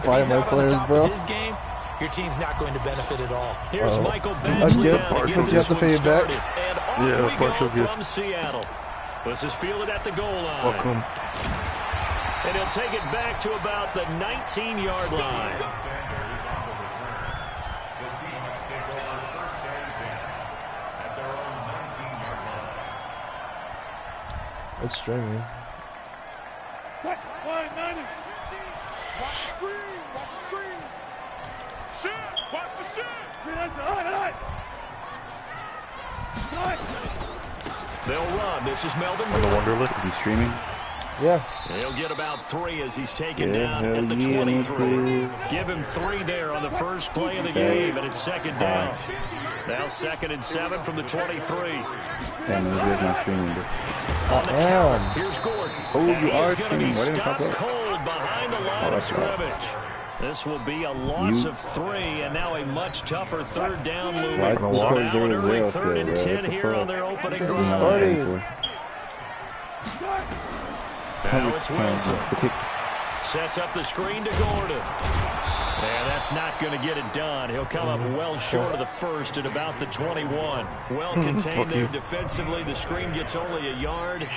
fire my players, bro. His game, your team's not going to benefit at all. Here's Michael A gift, but you have to pay it back. Yeah, partial gift. From Seattle. This is fielded at the goal line. Welcome. And he'll take it back to about the 19-yard line. It's streaming. Watch screen! Watch screen! Shit! Watch the shit! They'll run. This is Melvin. On the Wonderlic. Is he streaming? Yeah. He'll get about 3 as he's taken down at the 23. Give him 3 there on the first play of the game, and it's second down. Now 2nd and 7 from the 23. Damn, this guy's not streaming, bro. Here's Gordon. Oh, you are streaming. Why didn't I Stuck pop up? cold behind the line of scrimmage. This will be a loss of 3, and now a much tougher 3rd down looming. Why Now an early 3rd and 10 here on their opening drive. Now it's Wilson. Sets up the screen to Gordon. And that's not going to get it done. He'll come up well short of the first at about the 21. Well contained there defensively. The screen gets only a yard,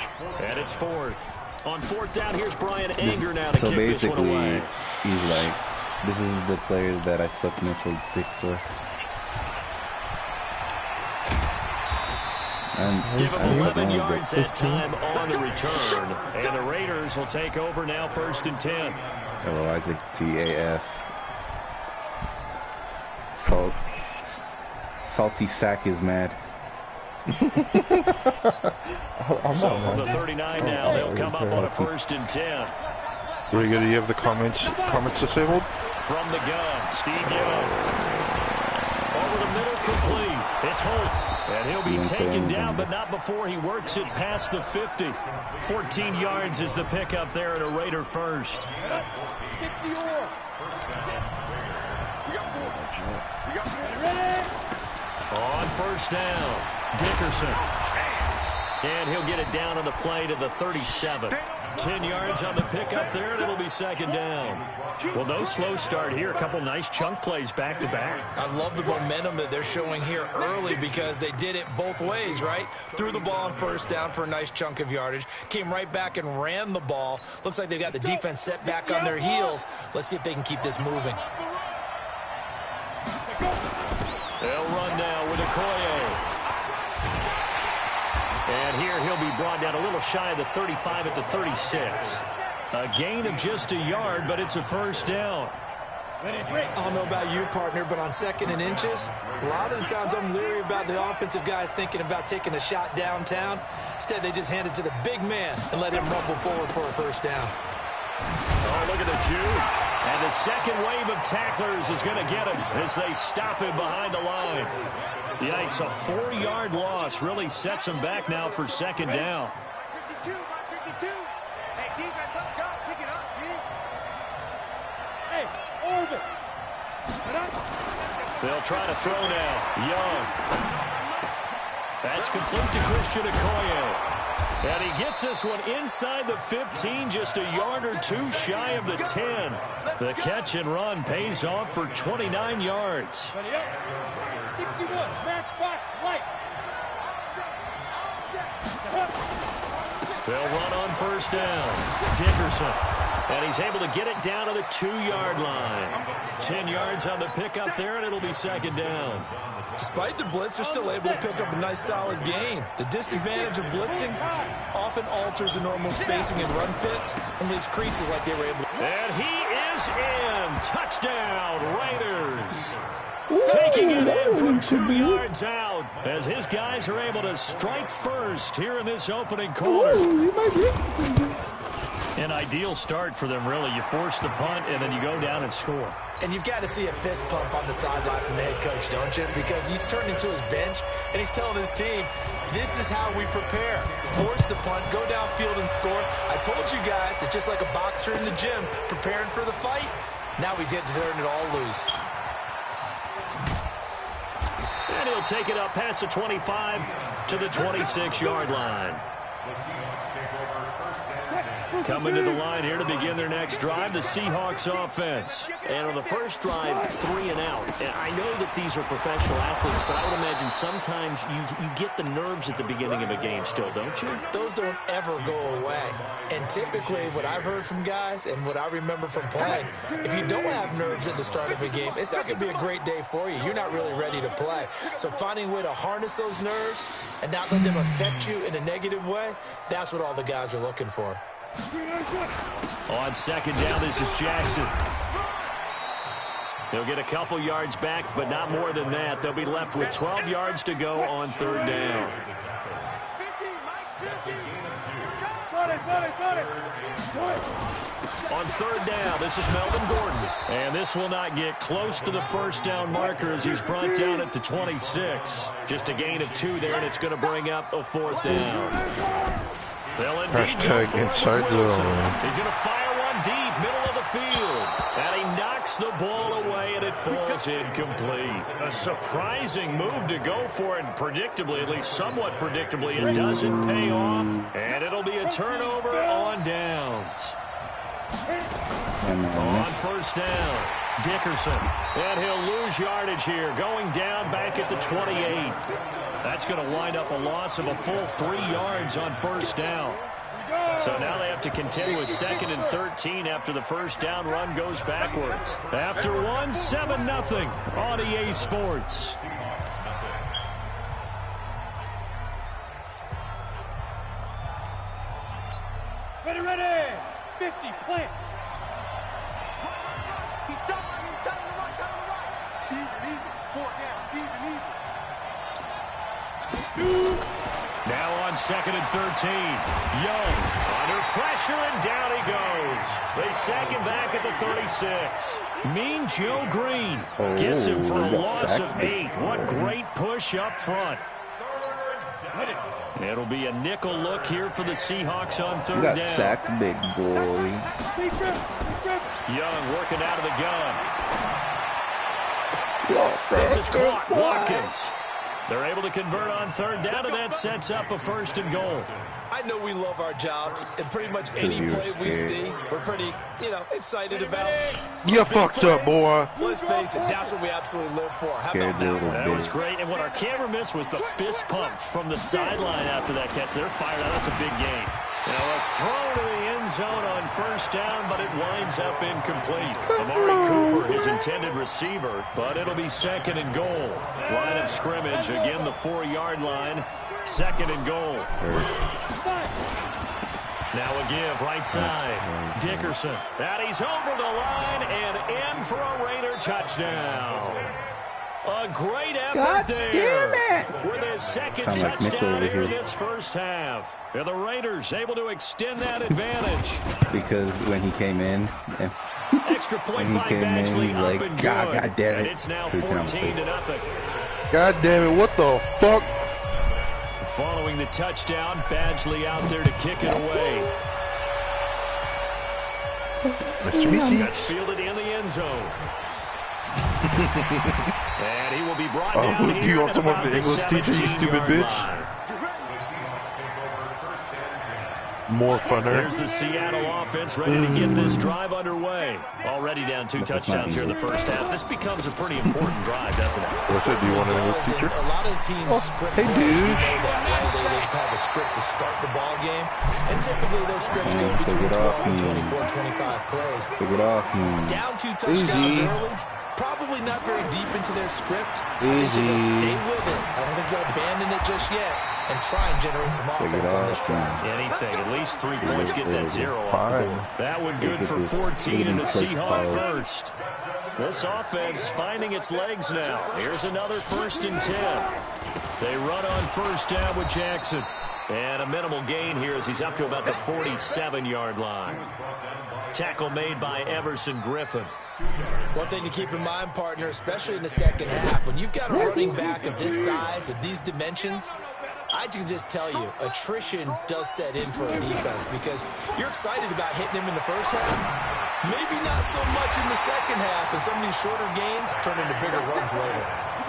and it's 4th. On 4th down, here's Brian Anger now to kick this one away. He's like, this is the players that I supplemental pick for. Give him 11 yards that time on the return. And the Raiders will take over now 1st and 10. Oh, Isaac TAF. Salty Sack is mad. So from the 39 now, they'll come up on a 1st and 10. Very good. Do you have the comments disabled? From the gun, Steve Young. Over the middle, complete. It's Holt. And he'll be taken down, but not before he works it past the 50. 14 yards is the pickup there at a Raider first. On 1st down, Dickerson. And he'll get it down on the play to the 37. 10 yards on the pickup there, and it'll be 2nd down. Well, no slow start here. A couple nice chunk plays back-to-back. I love the momentum that they're showing here early because they did it both ways, right? Threw the ball on 1st down for a nice chunk of yardage. Came right back and ran the ball. Looks like they've got the defense set back on their heels. Let's see if they can keep this moving. They'll run now with Okoye. And here he'll be brought down a little shy of the 35 at the 36. A gain of just a yard, but it's a 1st down. I don't know about you, partner, but on 2nd and inches, a lot of the times I'm leery about the offensive guys thinking about taking a shot downtown. Instead, they just hand it to the big man and let him rumble forward for a 1st down. Oh, look at the juke. And the second wave of tacklers is going to get him as they stop him behind the line. Yikes, a 4-yard loss really sets him back now for 2nd down. 52 by 52. Hey, defense, let's go. Pick it up, G. Hey, orbit. They'll try to throw now. Young. That's complete to Christian Okoye. And he gets this one inside the 15, just a yard or 2 shy of the 10. The catch and run pays off for 29 yards. 61, match box, light. They'll run on 1st down. Dickerson. And he's able to get it down to the 2-yard line. 10 yards on the pickup there, and it'll be 2nd down. Despite the blitz, they're still able to pick up a nice solid gain. The disadvantage of blitzing often alters the normal spacing and run fits and leaves creases like they were able to. And he is in. Touchdown, Raiders. Taking it in from 2 yards out as his guys are able to strike first here in this opening quarter. An ideal start for them, really. You force the punt, and then you go down and score. And you've got to see a fist pump on the sideline from the head coach, don't you? Because he's turned into his bench, and he's telling his team, this is how we prepare. Force the punt, go downfield and score. I told you guys, it's just like a boxer in the gym preparing for the fight. Now we get to turn it all loose. And he'll take it up past the 25 to the 26-yard line. Coming to the line here to begin their next drive, the Seahawks offense. And on the first drive, 3 and out. And I know that these are professional athletes, but I would imagine sometimes you get the nerves at the beginning of a game still, don't you? Those don't ever go away. And typically what I've heard from guys and what I remember from playing, if you don't have nerves at the start of a game, it's not going to be a great day for you. You're not really ready to play. So finding a way to harness those nerves and not let them affect you in a negative way, that's what all the guys are looking for. On second down, this is Jackson. He'll get a couple yards back, but not more than that. They'll be left with 12 yards to go on third down. On third down, this is Melvin Gordon. And this will not get close to the first down marker as he's brought down at the 26. Just a gain of 2 there, and it's going to bring up a fourth down. They'll indeed go for it with Wilson. He's going to fire one deep, middle of the field. And he knocks the ball away, and it falls incomplete. A surprising move to go for it, predictably, at least somewhat predictably. It doesn't pay off, and it'll be a turnover on downs. On first down, Dickerson. And he'll lose yardage here, going down back at the 28. That's going to wind up a loss of a full 3 yards on first down. So now they have to contend with 2nd and 13 after the first down run goes backwards. After one, 7-0 on EA Sports. Ready. 50, plant. He's telling him right. Even. 4 down, even. Now on 2nd and 13. Young under pressure, and down he goes. They sack him back at the 36. Mean Joe Green gets him for a loss of 8. What great push up front. It'll be a nickel look here for the Seahawks on third down. You got sacked, big boy. Young working out of the gun. This is caught. Watkins. They're able to convert on third down, and that sets up a 1st and goal. I know we love our jobs, and pretty much any play we see, we're pretty, excited about. You fucked up, boy. Let's face it, that's what we absolutely live for. How about that? That was great, and what our camera missed was the fist pump from the sideline after that catch. They're fired out. That's a big game. Now a throw to the end zone on first down, but it winds up incomplete. Amari Cooper, his intended receiver, but it'll be 2nd and goal. Line of scrimmage, again the 4-yard line. 2nd and goal. Now a give, right side. Dickerson. And he's over the line and in for a Raider touchdown. A great effort there. With his 2nd touchdown here in this first half. And the Raiders able to extend that advantage. Because when he came in, Extra point by Badgley, up like, and good. God damn it. And it's now 14-0. God damn it, what the fuck? Following the touchdown, Badgley out there to kick it away. That's fielded in the end zone. And he will be brought down here. Do you want someone from the English teacher, you stupid bitch? More funner. Here's the Seattle offense ready to get this drive underway. Already down 2 touchdowns here in the first half. This becomes a pretty important drive, doesn't it? What's it? Do you want an English teacher? A lot of the teams script hey, dude. They didn't have a script to start the ball game. And typically those scripts go between 12 and 24, 25 plays. Take it off. Down 2 touchdowns early. Probably not very deep into their script. I think they'll stay with it. I don't think they'll abandon it just yet and try and generate some offense on this drive. Anything. At least 3 points, get that 0 off the board. That one good for 14 and a Seahawk first. This offense finding its legs now. Here's another 1st and 10. They run on first down with Jackson. And a minimal gain here as he's up to about the 47-yard line. Tackle made by Everson Griffin. One thing to keep in mind, partner, especially in the second half, when you've got a running back of this size, of these dimensions, I can just tell you, attrition does set in for a defense because you're excited about hitting him in the first half, maybe not so much in the second half, and some of these shorter gains turn into bigger runs later.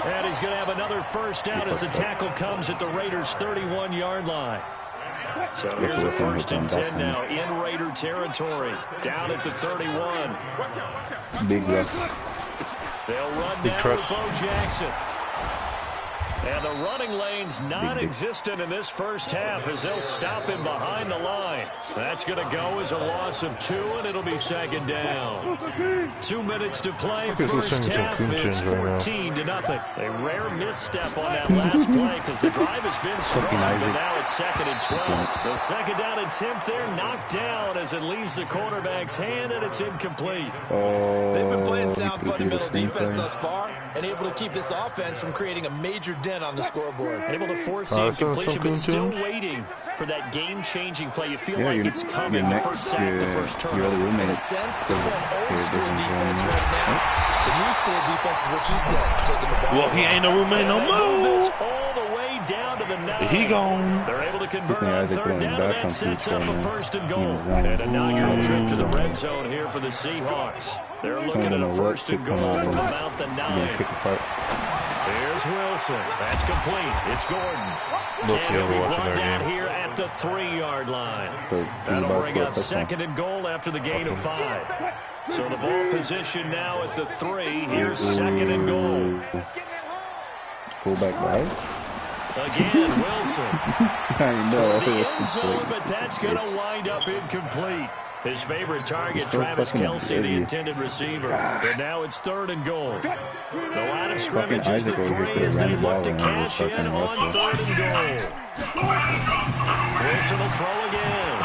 And he's going to have another first down as the tackle comes at the Raiders' 31-yard line. So here's a 1st and 10 now in Raider territory. Down at the 31. Big Russ. They'll run now with Bo Jackson. And the running lane's non-existent in this first half as they'll stop him behind the line. That's going to go as a loss of 2, and it'll be 2nd down. 2 minutes to play. First half, it's 14-0. A rare misstep on that last play because the drive has been strong, but now it's 2nd and 12. The 2nd down attempt there knocked down as it leaves the quarterback's hand, and it's incomplete. They've been playing sound fundamental defense thus far and able to keep this offense from creating a major dent on the scoreboard. Able to force the incompletion, but still waiting for that game-changing play. You feel like it's coming, the first sack, the first turnover. In a sense, they're playing old-school defense right now. The new school defense is what you said, taking the ball. Well, he ain't no roommate no more. All the way down to the 9. He gone. They're able to convert on 3rd down, and that sets up a 1st and goal. And a 9-yard trip to the red zone here for the Seahawks. They're looking at a 1st and goal from about the 9. Here's Wilson. That's complete. It's Gordon. And he'll be brought down here at the 3-yard line. That'll bring up 2nd and goal after the gain of 5. So the ball position now at the 3. Here's 2nd and goal. Fullback live. Again, Wilson. I know. The end zone, but that's going to wind up incomplete. His favorite target, Travis Kelce, the intended receiver. But now it's 3rd and goal. The line of scrimmage is the 3 as they look to cash in on 3rd and goal. Wilson will throw again.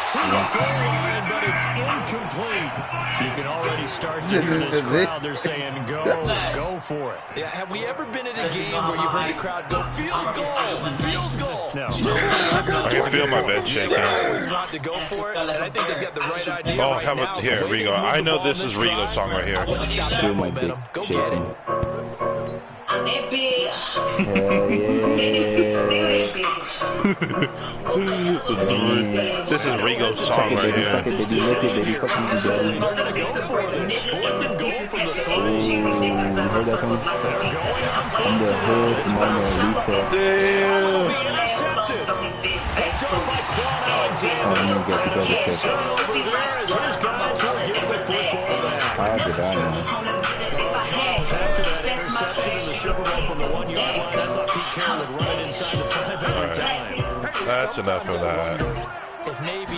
To the goal line, but it's incomplete. You can already start to hear this crowd. They're saying, go for it. Yeah, have we ever been in a game where you've heard the crowd go, field goal, field goal? No. I can feel my bed shaking. They always want to go for it, and I think they've got the right idea Oh, right how now. about here, Rigo? I know this is Rigo's song right here. Stop that momentum. Go get it. This is Rigo's song right here. I'm the hood, Mona Lisa. How did I know? Charles, after that interception in the Super Bowl from the 1-yard line, I thought Pete Carroll would run it inside the 5 every time. That's enough of that. If maybe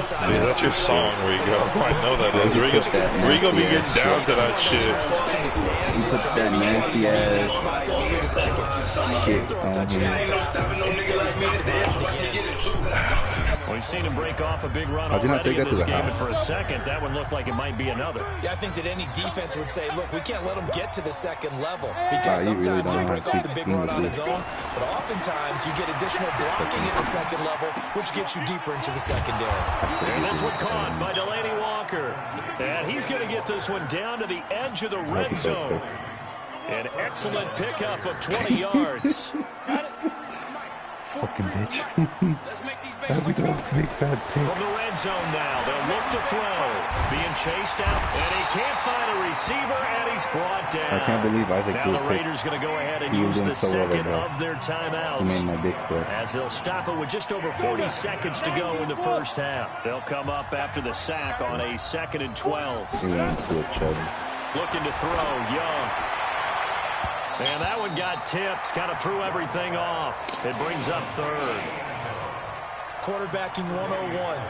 Dude, that's your song, Rigo. I know that is. Rigo be getting down to that shit. You put that nasty ass kick on here. We've seen him break off a big run already in this game, and for a second, that one looked like it might be another. Yeah, I think that any defense would say, look, we can't let him get to the 2nd level, because sometimes you break off the big run on his own, but oftentimes you get additional blocking at the 2nd level, which gets you deeper into the secondary. And this one caught by Delaney Walker. And he's going to get this one down to the edge of the red zone. An excellent pickup of 20 yards. Fucking bitch. That'd be the big fat pig. From the red zone now, they'll look to throw. Being chased out, and he can't find a receiver, and he's brought down. I can't believe Isaac now the Raiders going to go ahead and use the second of their timeouts. He made my dick for it. As they'll stop it with just over 40 seconds to go in the first half. They'll come up after the sack on a 2nd and 12. He went into a chub. Looking to throw, Young. And that one got tipped, kind of threw everything off. It brings up 3rd. Quarterbacking 101.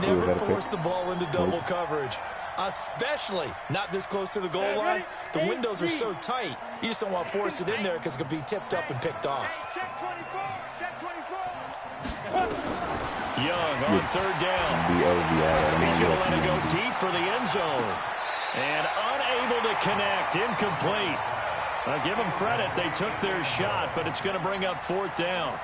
Never force the ball into double coverage, especially not this close to the goal line. The windows are so tight, you just don't want to force it in there because it could be tipped up and picked off. Young on 3rd down. He's going to let it go deep for the end zone. And unable to connect, incomplete. Give them credit, they took their shot, but it's going to bring up 4th down.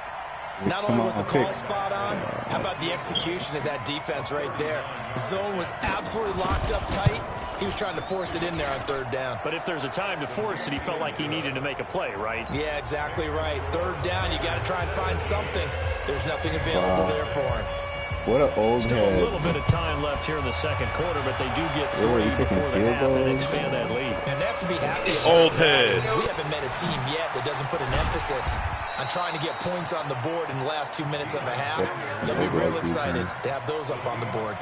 Not only was the call spot on, how about the execution of that defense right there? The zone was absolutely locked up tight. He was trying to force it in there on 3rd down. But if there's a time to force it, he felt like he needed to make a play, right? Yeah, exactly right. 3rd down, you got to try and find something. There's nothing available there for him. What an old Still head. a little bit of time left here in the second quarter, but they do get 3 before the half and expand that lead. And they have to be happy. Old head. We haven't met a team yet that doesn't put an emphasis on trying to get points on the board in the last 2 minutes of a half. They'll be real excited to have those up on the board.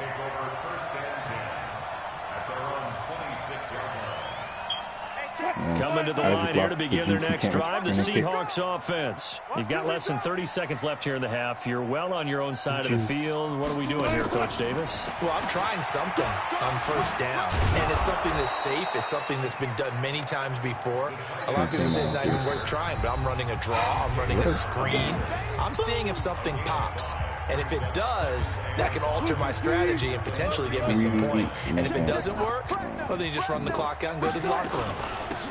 Coming to the line here to begin their next drive, the Seahawks offense. You've got less than 30 seconds left here in the half. You're well on your own side of the field. What are we doing here, Coach Davis? Well, I'm trying something on first down, and it's something that's safe. It's something that's been done many times before. A lot of people say it's not even worth trying, but I'm running a draw. I'm running a screen. I'm seeing if something pops. And if it does, that can alter my strategy and potentially get me some points. And if it doesn't work, well, then you just run the clock out and go to the locker room.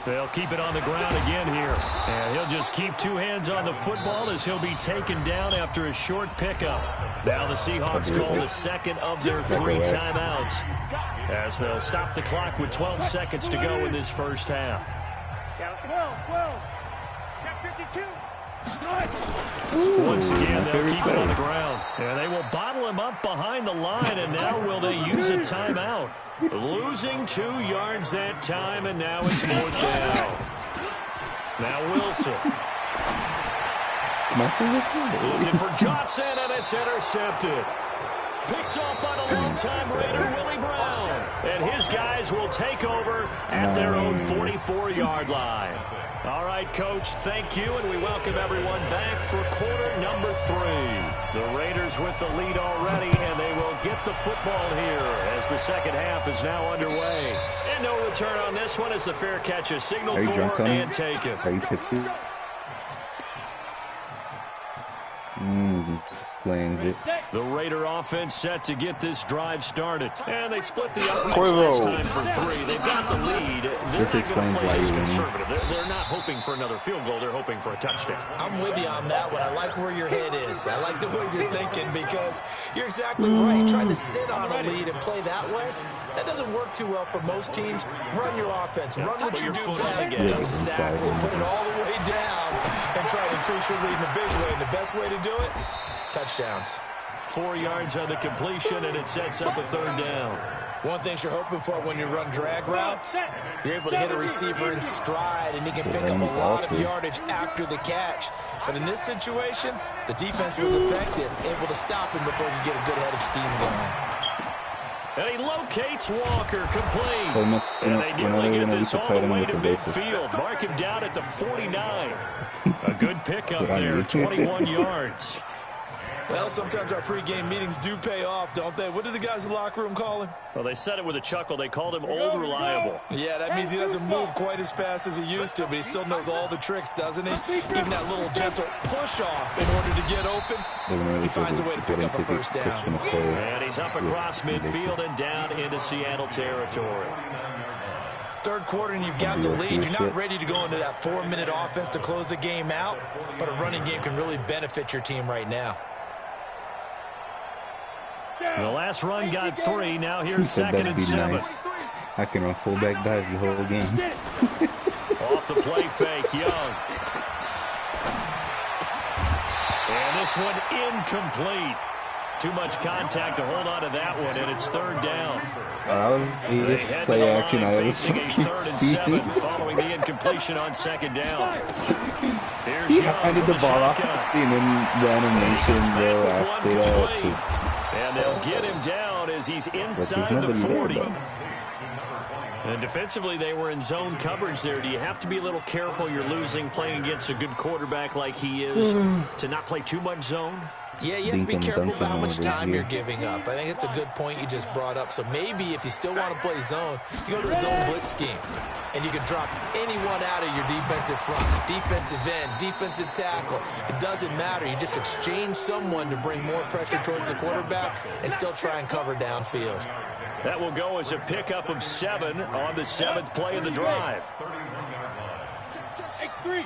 They'll keep it on the ground again here. And he'll just keep 2 hands on the football as he'll be taken down after a short pickup. Now the Seahawks call the second of their 3 timeouts as they'll stop the clock with 12 seconds to go in this first half. 12. Check 52. Once again, they'll keep it on the ground. And they will bottle him up behind the line, and now will they use a timeout? Losing 2 yards that time, and now it's 4th down. Now Wilson. Looking for Johnson, and it's intercepted. Picked off by the long-time Raider, Willie Brown. And his guys will take over at their own 44-yard line. All right, Coach, thank you, and we welcome everyone back for quarter number 3. The Raiders with the lead already, and they will get the football here as the second half is now underway. And no return on this one as the fair catch is signaled for and taken. Are you tipsy? Explains it. The Raider offense set to get this drive started. And they split the offense last time for 3. They've got the lead. This explains why you're conservative. They're not hoping for another field goal. They're hoping for a touchdown. I'm with you on that one. I like where your head is. I like the way you're thinking because you're exactly right. Trying to sit on a lead and play that way, that doesn't work too well for most teams. Run your offense. Run what you do best. Exactly. Put it all the way down and try to increase your lead in a big way. And the best way to do it, touchdowns. 4 yards on the completion, and it sets up a 3rd down. One thing you're hoping for when you run drag routes, you're able to hit a receiver in stride, and he can pick up a lot of yardage after the catch. But in this situation, the defense was effective, able to stop him before he could get a good head of steam going. And he locates Walker, complete. And they nearly get this all the way to midfield. Mark him down at the 49. A good pickup there, 21 yards. Well, sometimes our pregame meetings do pay off, don't they? What do the guys in the locker room call him? Well, they said it with a chuckle. They called him Old Reliable. Yeah, that means he doesn't move quite as fast as he used to, but he still knows all the tricks, doesn't he? Even that little gentle push-off in order to get open, he finds a way to pick up a first down. And he's up across midfield and down into Seattle territory. Third quarter and you've got the lead. You're not ready to go into that 4-minute offense to close the game out, but a running game can really benefit your team right now. The last run got 3. Now here's 2nd and 7. Nice. I can run fullback dive the whole game. Off the play fake, Young. And this one incomplete. Too much contact to hold on to that one, and it's 3rd down. They head play to the action. Line, facing a 3rd and 7 following the incompletion on 2nd down. Here's Young. I did the ball off and then the animation bro after that. And they'll get him down as he's inside the 40. And defensively, they were in zone coverage there. Do you have to be a little careful? You're losing playing against a good quarterback like he is to not play too much zone? Yeah, you have to be careful about how much time you're giving up. I think it's a good point you just brought up. So maybe if you still want to play zone, you go to a zone blitz scheme. And you can drop anyone out of your defensive front, defensive end, defensive tackle. It doesn't matter. You just exchange someone to bring more pressure towards the quarterback and still try and cover downfield. That will go as a pickup of 7 on the 7th play of the drive. X3,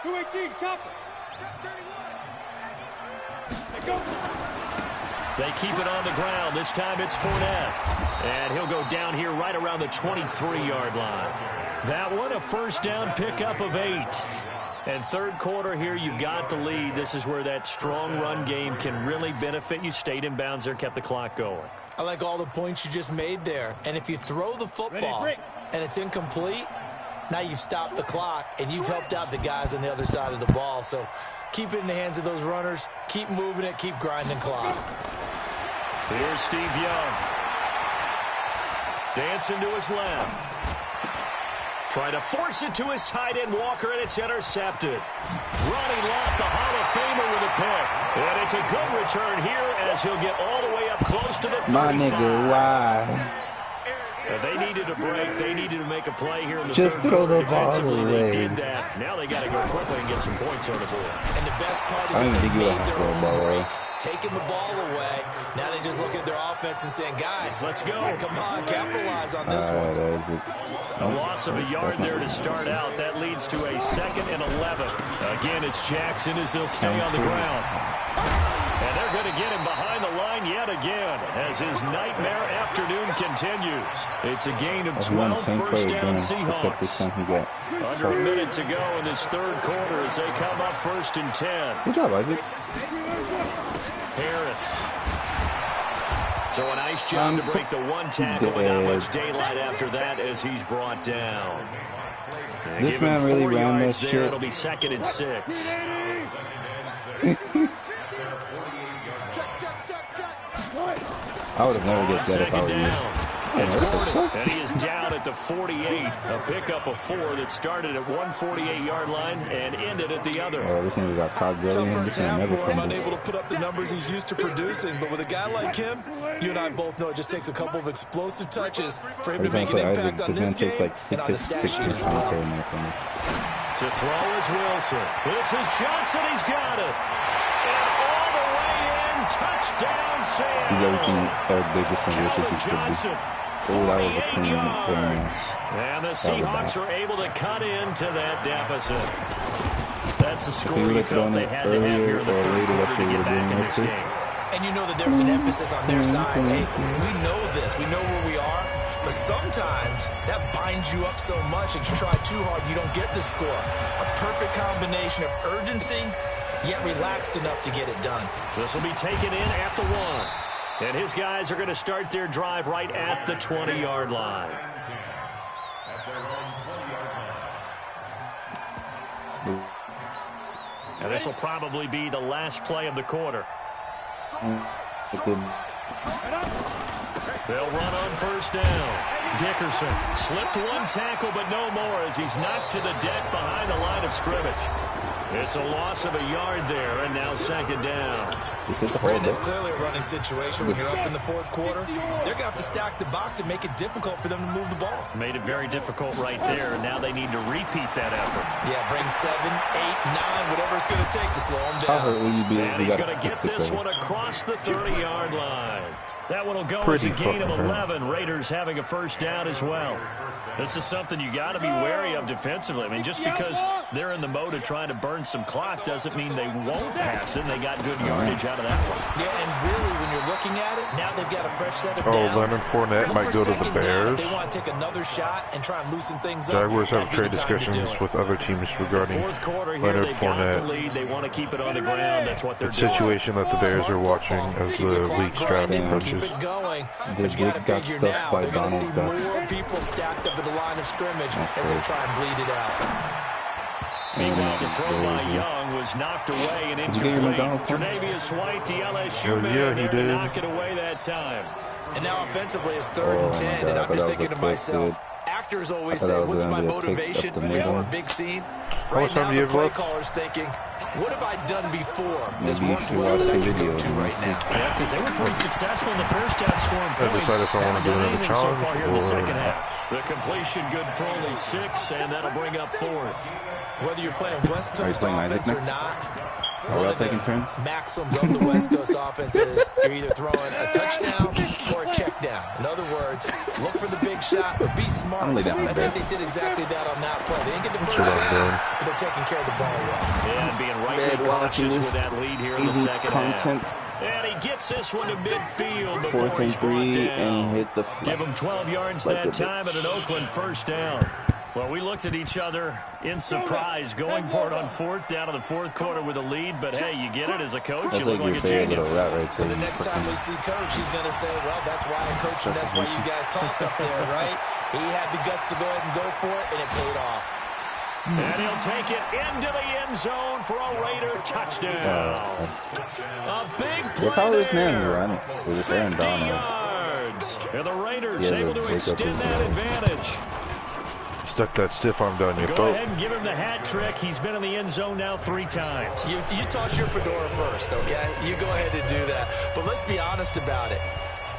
218, chopper. Go. They keep it on the ground. This time it's Fournette. And he'll go down here right around the 23-yard line. That one, a first down pickup of 8. And third quarter here, you've got the lead. This is where that strong run game can really benefit you. Stayed in bounds there, kept the clock going. I like all the points you just made there. And if you throw the football and it's incomplete, now you've stopped the clock and you've helped out the guys on the other side of the ball. So keep it in the hands of those runners. Keep moving it. Keep grinding clock. Here's Steve Young. Dancing to his left. Trying to force it to his tight end, Walker, and it's intercepted. Running left, the Hall of Famer with a pick. And it's a good return here as he'll get all the way up close to the 35. My nigga, why? They needed a break. They needed to make a play here in the Just third throw quarter. the ball Defensively, away. they did that. Now they got to go quickly and get some points on the board. And the best part is I don't they think you made have their to throw the ball own away. break, taking the ball away. Now they just look at their offense and saying, guys, Let's go. Come on, capitalize on this one. A loss of a yard there to start out. That leads to a 2nd and 11. Again, it's Jackson as he'll stay on the ground. And they're going to get him behind the line yet again as his nightmare afternoon continues. It's a gain of 12, first down Seahawks. Under a minute to go in this third quarter as they come up 1st and 10. Good job, Isaac. Harris. So a nice job to break the one tackle, but not much daylight after that as he's brought down. And This man really ran that there. shit. It'll be 2nd and 6. I would have never guessed that if I were you. It's Gordon, and he is down at the 48. A pickup of 4 that started at 148-yard line and ended at the other. Oh, this nigga got Todd Gurley. Tough first This man half never for him, fumbles. unable to put up the numbers he's used to producing. But with a guy like him, you and I both know it just takes a couple of explosive touches for him to make an impact on this game and on the stat sheet as well. To throw is Wilson. This is Johnson. He's got it. And all the way in. Touchdown, Sam. He's everything big and vicious he could be. Oh, that was a clean thing. And the Seahawks are able to cut into that deficit. That's the score you felt they had to have here in the third quarter to get back in this game. And you know that there's an emphasis on their side. Hey, we know this. We know where we are. But sometimes that binds you up so much that you try too hard, you don't get the score. A perfect combination of urgency, yet relaxed enough to get it done. This will be taken in at the 1. And his guys are going to start their drive right at the 20-yard line. And this will probably be the last play of the quarter. They'll run on first down. Dickerson slipped one tackle, but no more as he's knocked to the deck behind the line of scrimmage. It's a loss of a yard there, and now 2nd down. Brandon, it's clearly a running situation when you're up in the 4th quarter. They're going to have to stack the box and make it difficult for them to move the ball. Made it very difficult right there, and now they need to repeat that effort. Yeah, bring 7, 8, 9, whatever it's going to take to slow them down. And he's going to get this one across the 30-yard line. That one will go as a gain of 11. Raiders having a first down as well. This is something you got to be wary of defensively. I mean, just because they're in the mode of trying to burn some clock doesn't mean they won't pass it. They got good yardage out of that one. Yeah, and really, when you're looking at it, now they've got a fresh set of downs. Leonard Fournette might go to the Bears. They want to take another shot and try and loosen things up. Jaguars have trade discussions with other teams regarding Fourth quarter here, Leonard they've got the Fournette. lead. They want to keep it on the ground. That's what they're doing. Situation that the Bears are watching as the league's draft approaches. Keep it going. The But you got to got figure stuffed now by they're going to see Donald Duck. more people stacked up at the line of scrimmage as they try and bleed it out. Meanwhile, the throw by Young was knocked away and incomplete. Tre'Davious White, the LSU man, there to knock it away that time. And now offensively it's 3rd and 10, and I'm just thinking to myself, actors always say, what's my motivation before a big scene? Right now the play caller's thinking, what have I done before that's worked well that I can go to right now? Yeah, because they were pretty successful in the first half scoring points. I decided if I want to do another challenge so far here in the or... second half. The completion good for only 6, and that'll bring up 4th. Whether you're playing West Coast offense or not, Are we all taking turns? maxims of the West Coast offense is you're either throwing a touchdown or a check down. In other words, look for the big shot, but be smart. I think they did exactly that on that play. They didn't get the first down, but they're taking care of the ball well. Yeah, and being rightly cautious with that lead here in the second half. And he gets this one to midfield before he's brought down. And hit the Give him 12 yards that time and an Oakland first down. Well, we looked at each other in surprise, going for it on fourth down in the fourth quarter with a lead. But, hey, you get it as a coach. You look like a genius. So the next time we see Coach, he's going to say, well, that's why I coach and that's why you guys talk up there, right? He had the guts to go ahead and go for it, and it paid off. And he'll take it into the end zone for a Raider touchdown. A big play. Look how this man is running. It was Aaron 50 Donald. yards. And the Raiders able to extend that advantage. Stuck that stiff arm down your Go throat. ahead and give him the hat trick. He's been in the end zone now 3 times. You toss your fedora first, okay? You go ahead and do that. But let's be honest about it.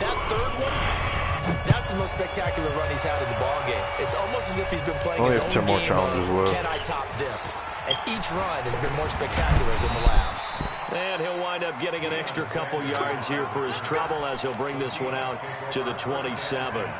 That third one, that's the most spectacular run he's had in the ballgame. It's almost as if he's been playing his own game of, can I top this? And each run has been more spectacular than the last. And he'll wind up getting an extra couple yards here for his trouble as he'll bring this one out to the 27.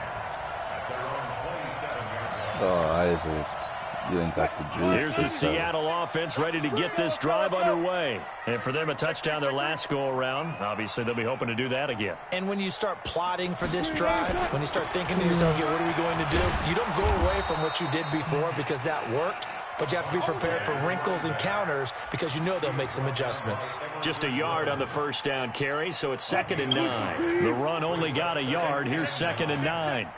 You didn't got the juice. Here's the Seattle offense ready to get this drive underway. And for them, a touchdown their last go-around. Obviously, they'll be hoping to do that again. And when you start plotting for this drive, when you start thinking to yourself, okay, what are we going to do? You don't go away from what you did before because that worked. But you have to be prepared for wrinkles and counters because you know they'll make some adjustments. Just a yard on the first down carry, so it's 2nd and 9. The run only got a yard. Here's 2nd and 9.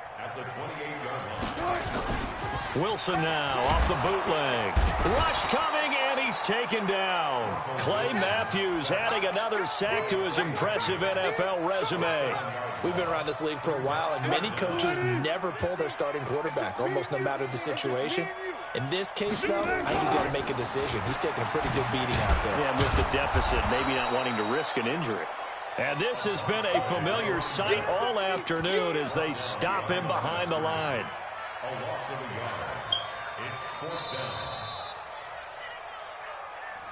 Wilson now off the bootleg. Rush coming, and he's taken down. Clay Matthews adding another sack to his impressive NFL resume. We've been around this league for a while, and many coaches never pull their starting quarterback, almost no matter the situation. In this case, though, I think he's got to make a decision. He's taking a pretty good beating out there. Yeah, with the deficit, maybe not wanting to risk an injury. And this has been a familiar sight all afternoon as they stop him behind the line.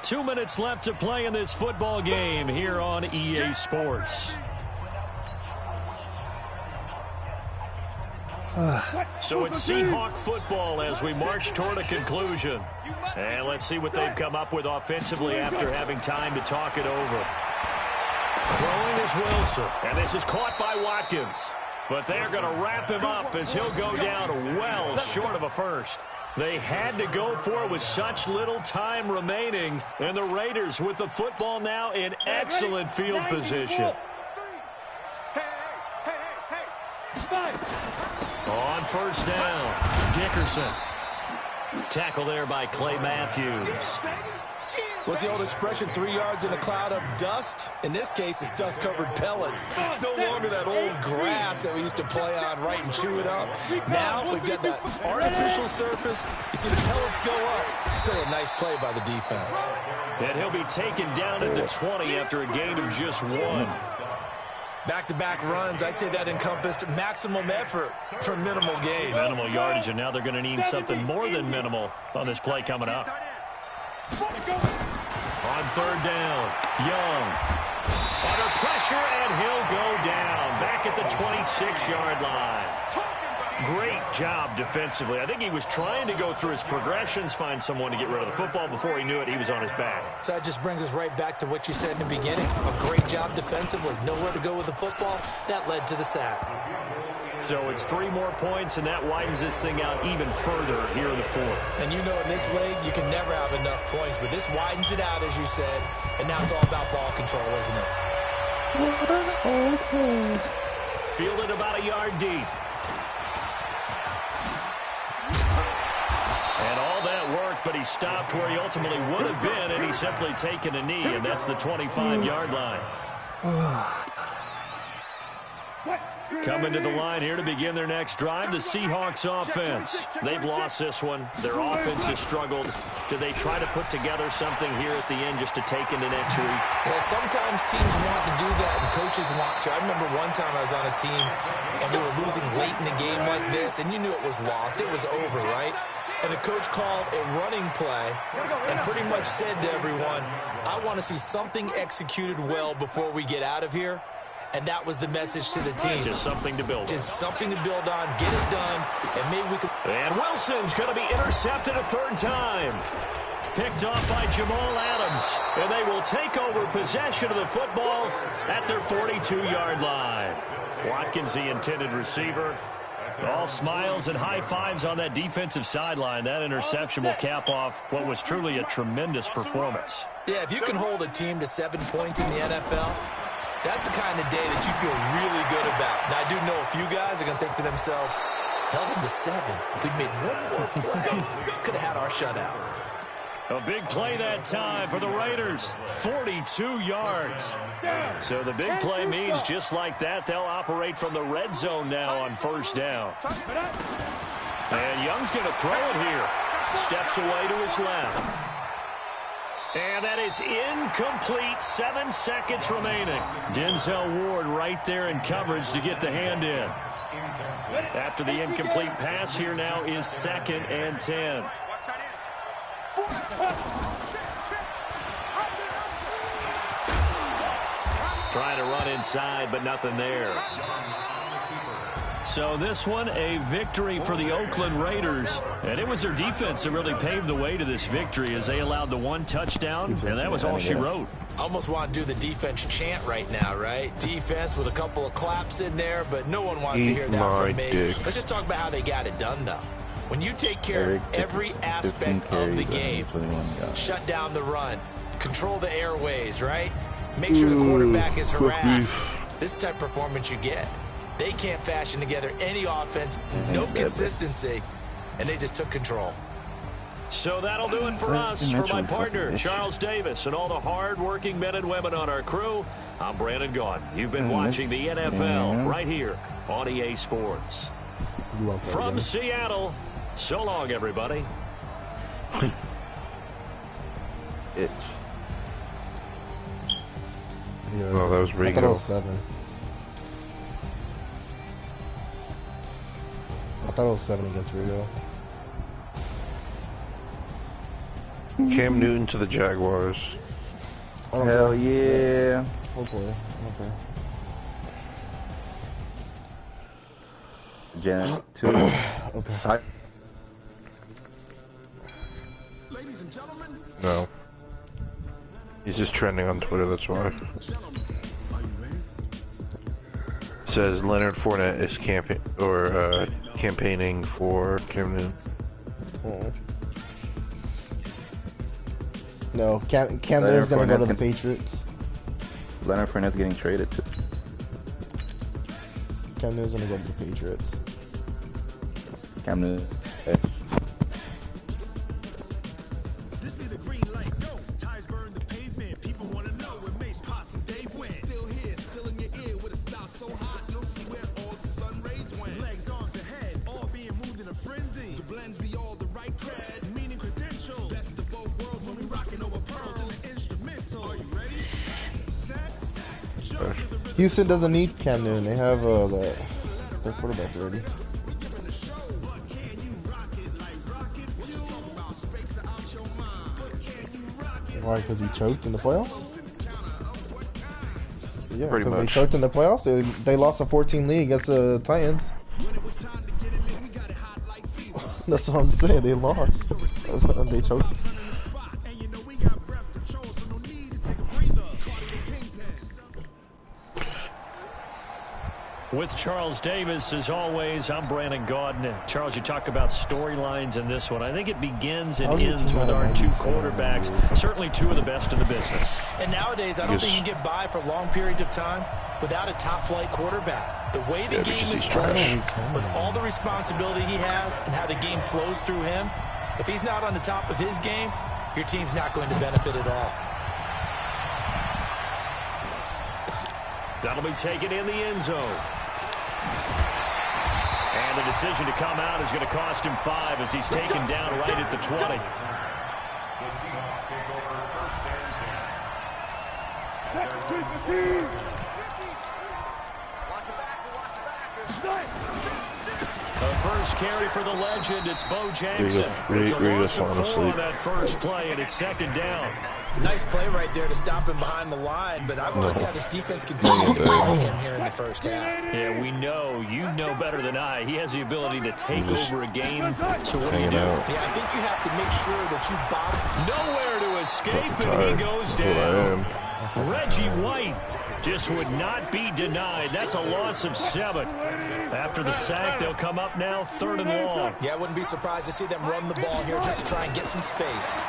2 minutes left to play in this football game here on EA Sports. So it's Seahawk football as we march toward a conclusion. And let's see what they've come up with offensively after having time to talk it over. Throwing is Wilson, and this is caught by Watkins. But they're going to wrap him up as he'll go down well short of a first. They had to go for it with such little time remaining. And the Raiders with the football now in excellent field position. On first down, Dickerson. Tackle there by Clay Matthews. What's the old expression, 3 yards in a cloud of dust? In this case, it's dust-covered pellets. It's no longer that old grass that we used to play on, right, and chew it up. Now we've got that artificial surface. You see the pellets go up. Still a nice play by the defense. And he'll be taken down at the 20 after a gain of just 1. Back-to-back runs, I'd say that encompassed maximum effort for minimal gain. Minimal yardage, and now they're going to need something more than minimal on this play coming up. On third down, Young. Under pressure, and he'll go down. Back at the 26-yard line. Great job defensively. I think he was trying to go through his progressions, find someone to get rid of the football. Before he knew it, he was on his back. So that just brings us right back to what you said in the beginning. A great job defensively. Nowhere to go with the football. That led to the sack. So it's 3 more points, and that widens this thing out even further here in the fourth. And you know in this league, you can never have enough points, but this widens it out, as you said, and now it's all about ball control, isn't it? Fielded about a yard deep. And all that worked, but he stopped where he ultimately would have been, and he's simply taken a knee, and that's the 25-yard line. Coming to the line here to begin their next drive, the Seahawks offense. They've lost this one. Their offense has struggled. Do they try to put together something here at the end just to take into next week? Yeah, sometimes teams want to do that and coaches want to. I remember one time I was on a team and we were losing late in a game like this, and you knew it was lost. It was over, right? And the coach called a running play and pretty much said to everyone, I want to see something executed well before we get out of here. And that was the message to the team. Just something to build on. Just something to build on, get it done, and maybe we can... And Wilson's going to be intercepted a third time. Picked off by Jamal Adams. And they will take over possession of the football at their 42-yard line. Watkins, the intended receiver. All smiles and high fives on that defensive sideline. That interception will cap off what was truly a tremendous performance. Yeah, if you can hold a team to 7 points in the NFL, that's the kind of day that you feel really good about. Now, I do know a few guys are going to think to themselves, held them to 7. If we'd made one more play, could have had our shutout. A big play that time for the Raiders, 42 yards. So the big play means just like that, they'll operate from the red zone now on first down. And Young's going to throw it here. Steps away to his left. And that is incomplete. 7 seconds remaining. Denzel Ward right there in coverage to get the hand in. After the incomplete pass, here now is 2nd and 10. Trying to run inside, but nothing there. So this one, a victory for the Oakland Raiders. And it was their defense that really paved the way to this victory as they allowed the 1 touchdown, and that was all she wrote. Almost want to do the defense chant right now, right? Defense with a couple of claps in there, but no one wants to hear that from me. Let's just talk about how they got it done, though. When you take care of every aspect of the game, shut down the run, control the airways, right? Make sure the quarterback is harassed. This is the type of performance you get. They can't fashion together any offense, no consistency, and they just took control. So that'll do it for us. For my partner, Charles Davis, and all the hard-working men and women on our crew, I'm Brandon Gordon. You've been watching the NFL right here on EA Sports. From Seattle, so long, everybody. Itch. Yeah, Oh, that was Rigo. I thought it was 7. I thought it was 7 against Rigo. Cam Newton to the Jaguars. Hell yeah. Hopefully. Okay. Janet 2. Okay. No. He's just trending on Twitter, that's why. It says Leonard Fournette is campaigning for Cam Newton. No, Cam Newton's gonna go to the Patriots. Leonard Fournette's getting traded too. Cam Newton's gonna go to the Patriots. Cam Newton. Houston doesn't need Cam Newton. They have their quarterback already. Why? Because he choked in the playoffs? Yeah, because they choked in the playoffs. They lost a 14 lead against the Titans. That's what I'm saying. They lost. They choked. With Charles Davis, as always, I'm Brandon Gordon. Charles, you talk about storylines in this one. I think it begins and ends with our 2 quarterbacks, certainly 2 of the best in the business. And nowadays, I don't think you can get by for long periods of time without a top-flight quarterback. The way the game is played, with all the responsibility he has and how the game flows through him, if he's not on the top of his game, your team's not going to benefit at all. That'll be taken in the end zone. And the decision to come out is going to cost him 5 as he's taken down right at the 20. The first carry for the legend, it's Bo Jackson. It's a loss of 4 on that first play, and it's 2nd down. Nice play right there to stop him behind the line, but I want to see how this defense continues to play him here in the first half. Yeah, we know. You know better than I. He has the ability to take over a game. So what do you do? Yeah, I think you have to make sure that you bottom. Nowhere to escape, and he goes down. Reggie White just would not be denied. That's a loss of 7. After the sack, they'll come up now 3rd and long. Yeah, I wouldn't be surprised to see them run the ball here just to try and get some space.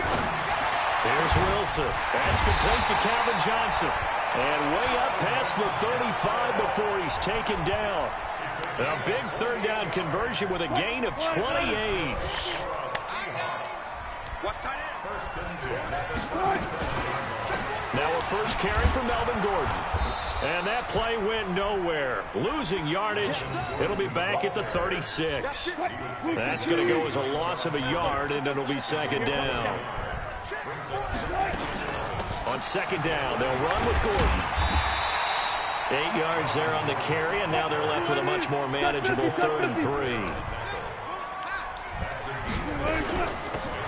Here's Wilson. That's complete to Calvin Johnson. And way up past the 35 before he's taken down. A big 3rd down conversion with a gain of 28. Now a first carry for Melvin Gordon. And that play went nowhere. Losing yardage. It'll be back at the 36. That's going to go as a loss of a yard, and it'll be 2nd down. On 2nd down, they'll run with Gordon. 8 yards there on the carry, and now they're left with a much more manageable 3rd and 3.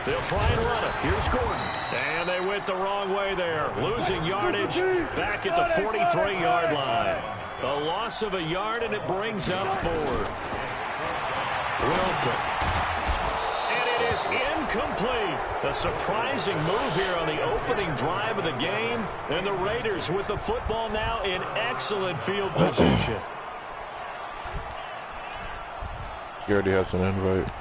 They'll try and run it. Here's Gordon. And they went the wrong way there. Losing yardage back at the 43-yard line. A loss of a yard, and it brings up 4th. Wilson. And it is incomplete. A surprising move here on the opening drive of the game. And the Raiders with the football now in excellent field position. He already has an invite.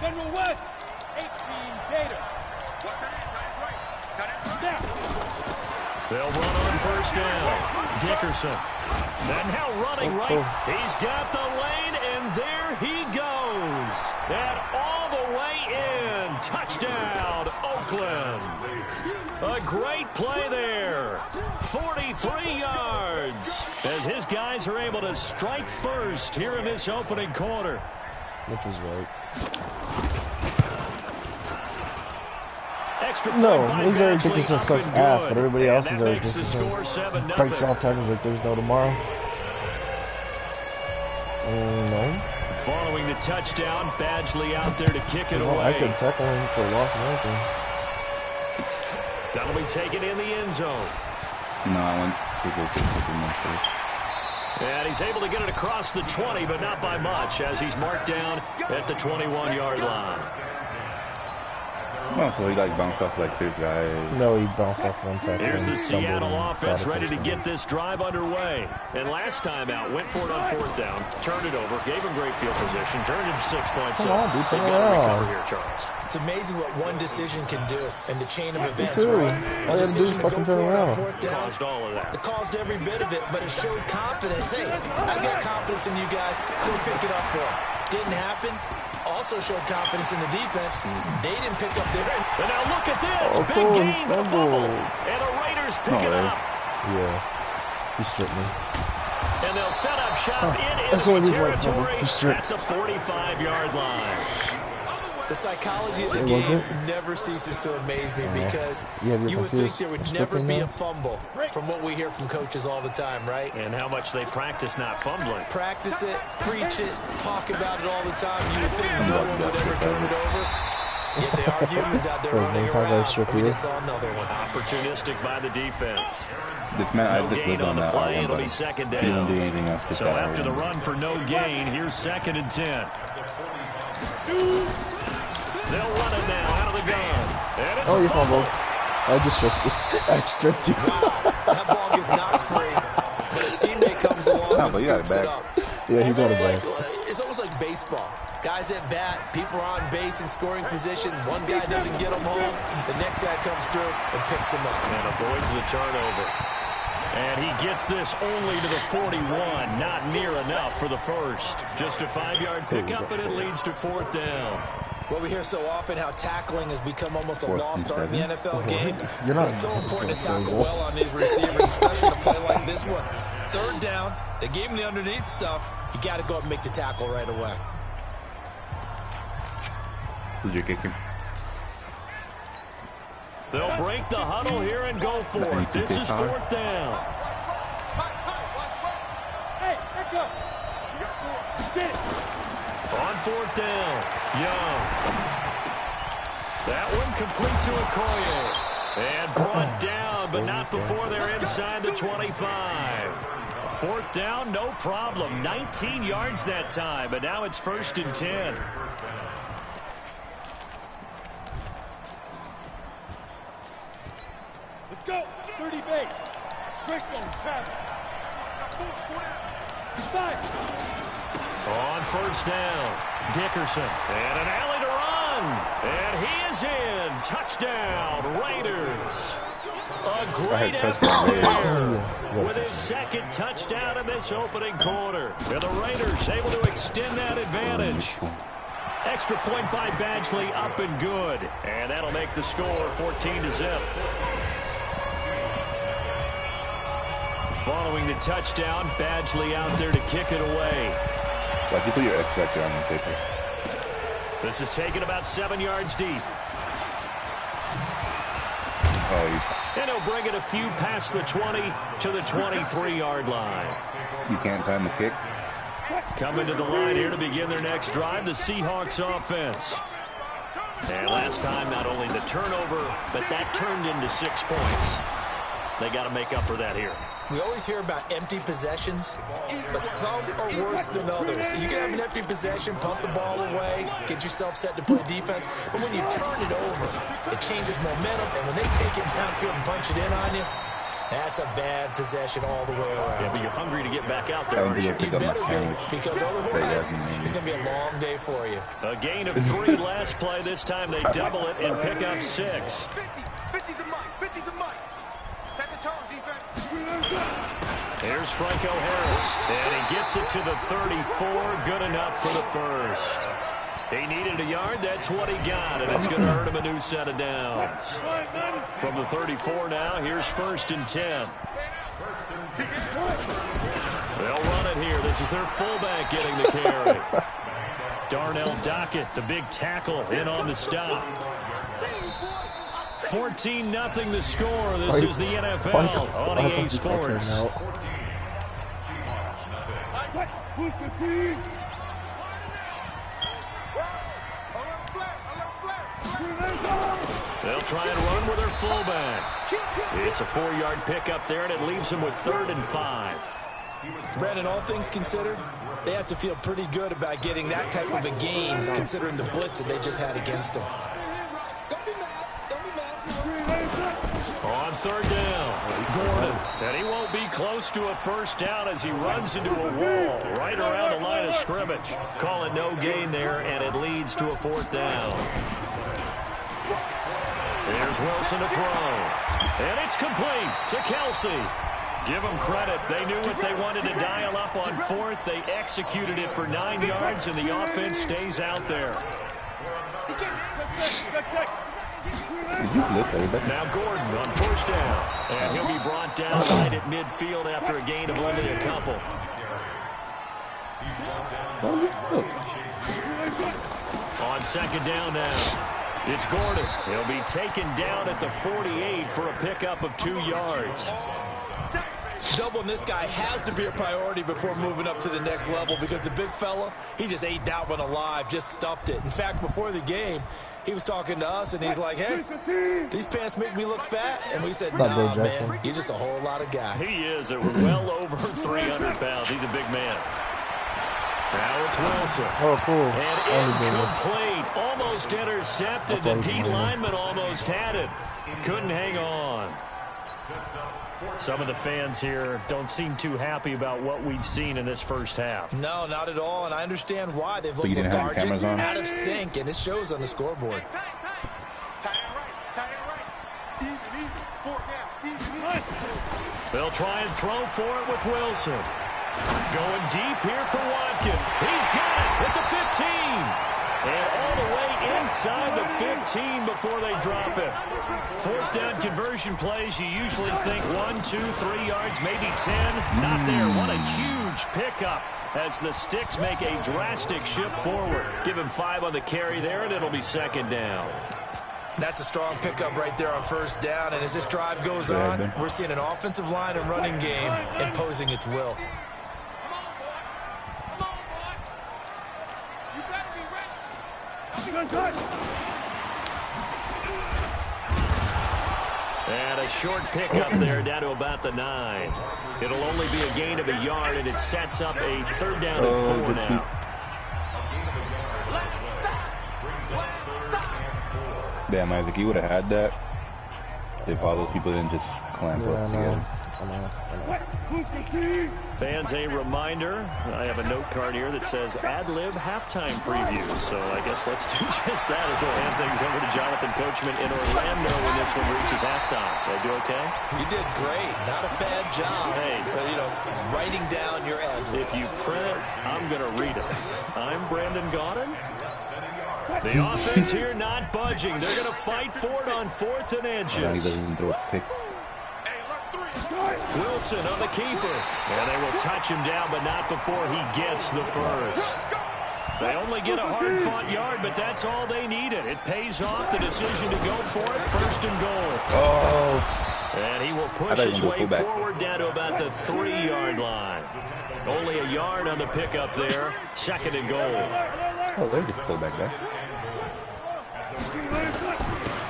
General West, 18 Gator. They'll run on first down. Dickerson. And now running right. He's got the lane, and there he goes. And all the way in. Touchdown, Oakland. A great play there. 43 yards. As his guys are able to strike first here in this opening quarter. Which was right. No, he's Eric Dickerson sucks ass, but everybody else is Eric Dickerson. Breaks off tackles like there's no tomorrow. No. Following the touchdown, Badgley out there to kick it away. I could tackle him for a loss of anything. That'll be taken in the end zone. No, I went to go kick my first. And he's able to get it across the 20, but not by much, as he's marked down at the 21-yard line. Oh, so he like bounced off like 2 guys. No, he bounced off one tackle. Here's the Seattle offense ready to get this drive underway. And last time out, went for it on 4th down, turned it over, gave him great field position, turned it to 6 points. Come on, dude, turn around. Here, Charles. It's amazing what one decision can do in the chain of events. Me too. Right? All you have to do is fucking turn around. It caused all of that. It caused every bit of it, but it showed confidence. Hey, I've got confidence in you guys. Go pick it up for them. Didn't happen. Also showed confidence in the defense. They didn't pick up their end. And now look at this. Big game, the fumble. And the Raiders pick it up. Yeah. He stripped me. And they'll set up shop in enemy territory at the 45-yard line. The psychology of the game never ceases to amaze me because you would think there would never be a fumble from what we hear from coaches all the time, right? And how much they practice not fumbling. Practice it, preach it, talk about it all the time. You would think no one would ever turn it over. Yet they are humans out there running around. We just saw another one. Opportunistic by the defense. This man, no gain on the play. It'll be 2nd down. He didn't do anything else. So after the run for no gain, here's 2nd and 10. They'll run it now out of the gun. And it's you fumbled. I just stripped you. I stripped you. Wow, that ball is not free. But a teammate comes along and scoops it up. Yeah, he got it back. It's almost like baseball. Guys at bat, people are on base in scoring position. One guy doesn't get them home. The next guy comes through and picks him up. And avoids the turnover. And he gets this only to the 41. Not near enough for the first. Just a 5-yard pickup, and it leads to 4th down. Well, we hear so often how tackling has become almost a lost art in the NFL game. It's so important to tackle well on these receivers, especially to play like this one. 3rd down, they gave him the underneath stuff. You got to go up and make the tackle right away. Who's your kicking? They'll break the huddle here and go for it. This is 4th down. Hey, back up. Get it. On 4th down, Young. That one complete to Okoye. And brought down, but not before they're inside the 25. 4th down, no problem. 19 yards that time, but now it's 1st and 10. Let's go. 30 base. Bristol, Travis. On 1st down, Dickerson. And an alley to run. And he is in. Touchdown, Raiders. A great effort there with his 2nd touchdown in this opening quarter. And the Raiders able to extend that advantage. Extra point by Badgley, up and good. And that'll make the score 14-0. Following the touchdown, Badgley out there to kick it away. Why'd you put your X back there on the paper? This is taken about 7 yards deep. And he'll bring it a few past the 20 to the 23-yard line. You can't time the kick? Coming to the line here to begin their next drive, the Seahawks offense. And last time, not only the turnover, but that turned into 6 points. They got to make up for that here. We always hear about empty possessions, but some are worse than others. You can have an empty possession, pump the ball away, get yourself set to play defense, but when you turn it over, it changes momentum, and when they take it downfield and punch it in on you, that's a bad possession all the way around. Yeah, but you're hungry to get back out there, aren't you? You better be, because otherwise it's going to be a long day for you. A gain of 3 last play. This time they double it and pick up 6. 50's the mic. 50's the mic. Set the tone, defense. Here's Franco Harris, and he gets it to the 34. Good enough for the 1st. He needed a yard. That's what he got, and it's going to earn him a new set of downs. From the 34 now, here's 1st and 10. They'll run it here. This is their fullback getting the carry. Darnell Dockett, the big tackle, in on the stop. 14-0 the score. This is the NFL on EA Sports. They'll try and run with their fullback. It's a 4-yard pickup there, and it leaves them with 3rd and 5. Brandon, all things considered, they have to feel pretty good about getting that type of a gain, considering the blitz that they just had against them. On 3rd down, Gordon. And he won't be close to a 1st down as he runs into a wall right around the line of scrimmage. Call it no gain there, and it leads to a 4th down. There's Wilson to throw. And it's complete to Kelsey. Give them credit. They knew what they wanted to dial up on 4th. They executed it for 9 yards, and the offense stays out there. Now Gordon on 1st down. And he'll be brought down right at midfield after a gain of only a couple. On 2nd down now. It's Gordon. He'll be taken down at the 48 for a pickup of 2 yards. Doubling this guy has to be a priority before moving up to the next level, because the big fella, he just ate that one alive, just stuffed it. In fact, before the game, he was talking to us, and he's like, hey, these pants make me look fat. And we said, nah, man, you're just a whole lot of guy. He is well over 300 pounds. He's a big man. Now it's Wilson. Oh, cool. And incomplete. Almost intercepted. The D lineman almost had it. Couldn't hang on. Some of the fans here don't seem too happy about what we've seen in this 1st half. No, not at all, and I understand why. They've looked lethargic, out of sync, and it shows on the scoreboard. They'll try and throw for it with Wilson. Going deep here for Watkins. He's got it at the 15. And all the way inside the 15 before they drop it. 4th down conversion plays, you usually think 1, 2, 3 yards, maybe 10. Not there. What a huge pickup as the Sticks make a drastic shift forward. Give him 5 on the carry there, and it'll be 2nd down. That's a strong pickup right there on 1st down. And as this drive goes on, we're seeing an offensive line and running game imposing its will. And a short pickup there down to about the 9. It'll only be a gain of a yard, and it sets up a 3rd down and 4 now. Damn, Isaac, you would have had that if all those people didn't just clamp up together. Fans, a reminder, I have a note card here that says ad-lib halftime preview. So I guess let's do just that as we'll hand things over to Jonathan Coachman in Orlando when this one reaches halftime. Did I do okay? You did great. Not a bad job. Hey, you know, writing down your ad-libs. If you print it, I'm going to read it. I'm Brandon Gaudin. The offense here not budging. They're going to fight for it on 4th and inches. He doesn't throw a pick. Wilson on the keeper. And they will touch him down, but not before he gets the first. They only get a hard-fought yard, but that's all they needed. It pays off the decision to go for it, 1st and goal. Oh. And he will push his way forward down to about the 3-yard line. Only a yard on the pickup there, 2nd and goal. Oh, there's the fullback guy.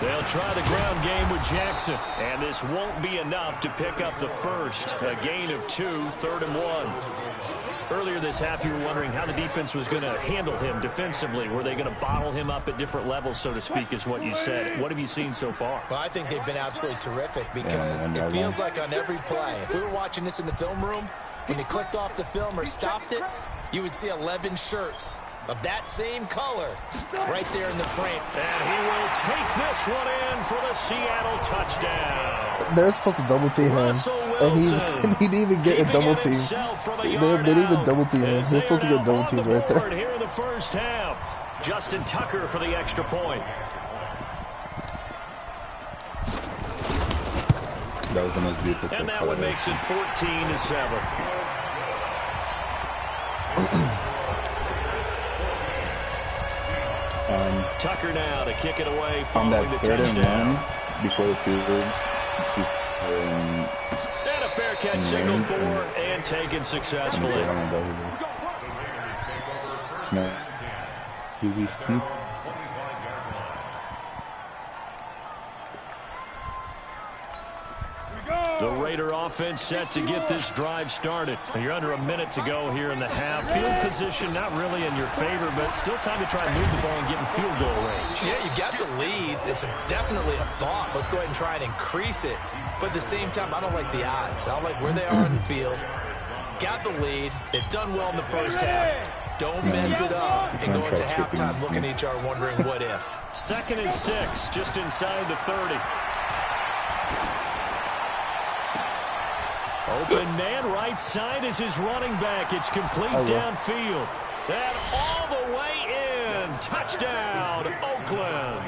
They'll try the ground game with Jackson, and this won't be enough to pick up the first. A gain of 2, 3rd and 1. Earlier this half, you were wondering how the defense was going to handle him defensively. Were they going to bottle him up at different levels, so to speak, is what you said. What have you seen so far? Well, I think they've been absolutely terrific because it feels like on every play, if we were watching this in the film room, when you clicked off the film or stopped it, you would see 11 shirts of that same color right there in the frame. And he will take this one in for the Seattle touchdown. They're supposed to double team him, and he didn't even get a double team. They didn't even double team him. He was supposed to get double teamed right there. Here in the first half, Justin Tucker for the extra point. That was the most beautiful. And that one makes it 14-7. Tucker now to kick it away following the touchdown. Before the field goal. And a fair catch signaled for and taken successfully. The Raider offense set to get this drive started. You're under a minute to go here in the half. Field position not really in your favor, but still time to try and move the ball and get in field goal range. Yeah, you got the lead. It's definitely a thought. Let's go ahead and try and increase it. But at the same time, I don't like the odds. I don't like where they are on the field. Got the lead. They've done well in the first half. Don't mess it up and go into halftime looking at each other wondering what if. 2nd and 6, just inside the 30. Open man right side is his running back. It's complete downfield. And all the way in. Touchdown, Oakland.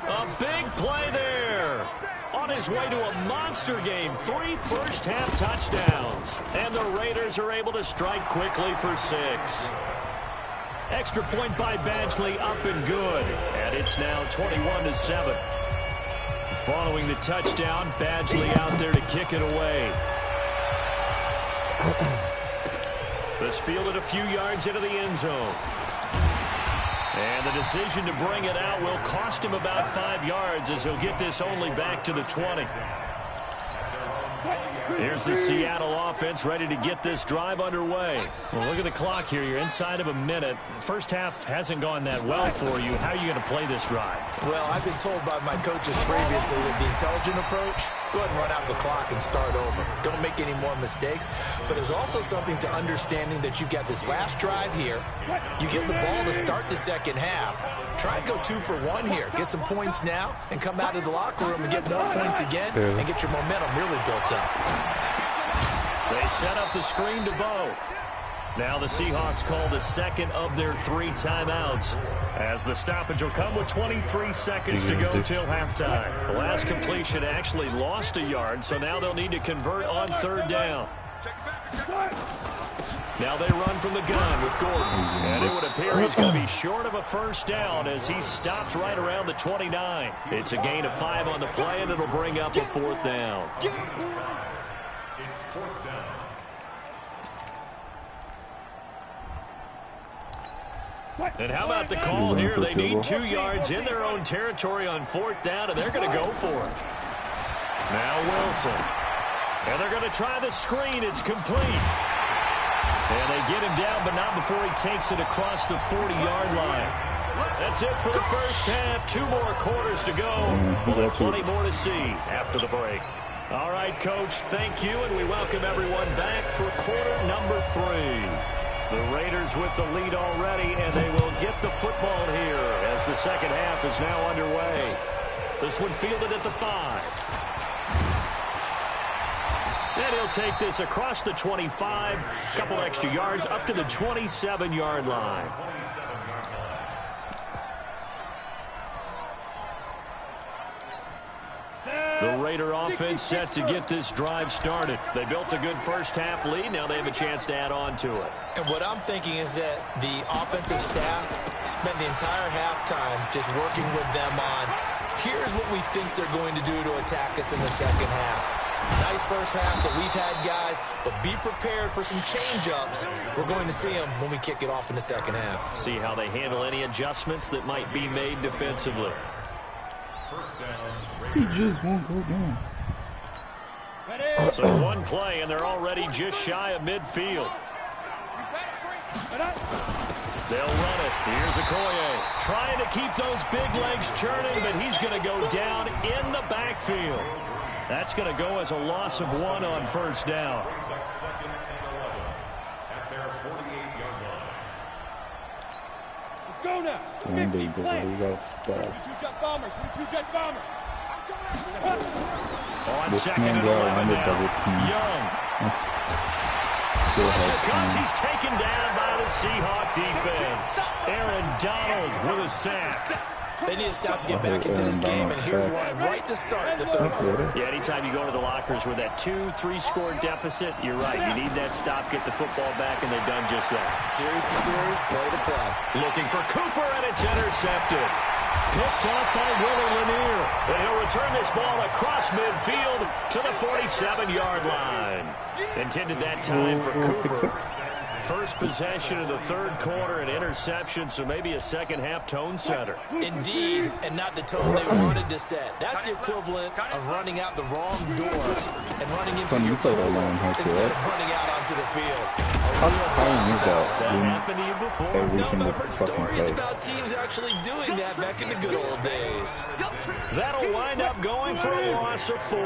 A big play there. On his way to a monster game. 3 first-half touchdowns. And the Raiders are able to strike quickly for 6. Extra point by Badgley up and good. And it's now 21-7. Following the touchdown, Badgley out there to kick it away. This fielded a few yards into the end zone. And the decision to bring it out will cost him about 5 yards as he'll get this only back to the 20. Here's the Seattle offense ready to get this drive underway. Well, look at the clock here. You're inside of a minute. First half hasn't gone that well for you. How are you going to play this drive? Well, I've been told by my coaches previously that the intelligent approach, go ahead and run out the clock and start over. Don't make any more mistakes. But there's also something to understanding that you've got this last drive here. You get the ball to start the second half. Try and go 2 for 1 here. Get some points now and come out of the locker room and get more points again and get your momentum really built up. They set up the screen to Bo. Now the Seahawks call the second of their 3 timeouts as the stoppage will come with 23 seconds to go till halftime. The last completion actually lost a yard, so now they'll need to convert on 3rd down. Now they run from the gun with Gordon. And it would appear he's going to be short of a first down as he stopped right around the 29. It's a gain of 5 on the play, and it'll bring up a 4th down. And how about the call here? They need 2 yards in their own territory on 4th down, and they're going to go for it. Now Wilson. And they're going to try the screen. It's complete. And they get him down, but not before he takes it across the 40-yard line. That's it for the first half. 2 more quarters to go. We'll have plenty more to see after the break. All right, Coach, thank you, and we welcome everyone back for quarter number 3. The Raiders with the lead already, and they will get the football here as the second half is now underway. This one fielded at the 5. And he'll take this across the 25, couple extra yards up to the 27-yard line. The Raider offense set to get this drive started. They built a good first half lead. Now they have a chance to add on to it. And what I'm thinking is that the offensive staff spent the entire halftime just working with them on, here's what we think they're going to do to attack us in the second half. Nice first half that we've had, guys, but be prepared for some change-ups. We're going to see them when we kick it off in the second half. See how they handle any adjustments that might be made defensively. He just won't go down. So one play, and they're already just shy of midfield. They'll run it. Here's Okoye trying to keep those big legs churning, but he's going to go down in the backfield. That's going to go as a loss of 1 on first down. Let's go now. Damn, baby, you got stuff. On This second man and go 11 on the now. double team. Young. Here comes. He's taken down by the Seahawk defense. Aaron Donald with a sack. They need to stop to get back into this game, and here's why right to start the third quarter. Yeah, anytime you go to the lockers with that 2-3 score deficit, you're right. You need that stop, get the football back, and they've done just that. Series to series, play to play. Looking for Cooper, and it's intercepted. Picked off by Willie Lanier. And he'll return this ball across midfield to the 47-yard line. Intended that time for Cooper. First possession of the third quarter, an interception, so maybe a second-half tone setter. Indeed, and not the tone they wanted to set. That's the equivalent of running out the wrong door and running into your pool instead of running out onto the field. Has that happened to you before? No, but I've heard stories about teams actually doing that back in the good old days. That'll wind up going for a loss of 4.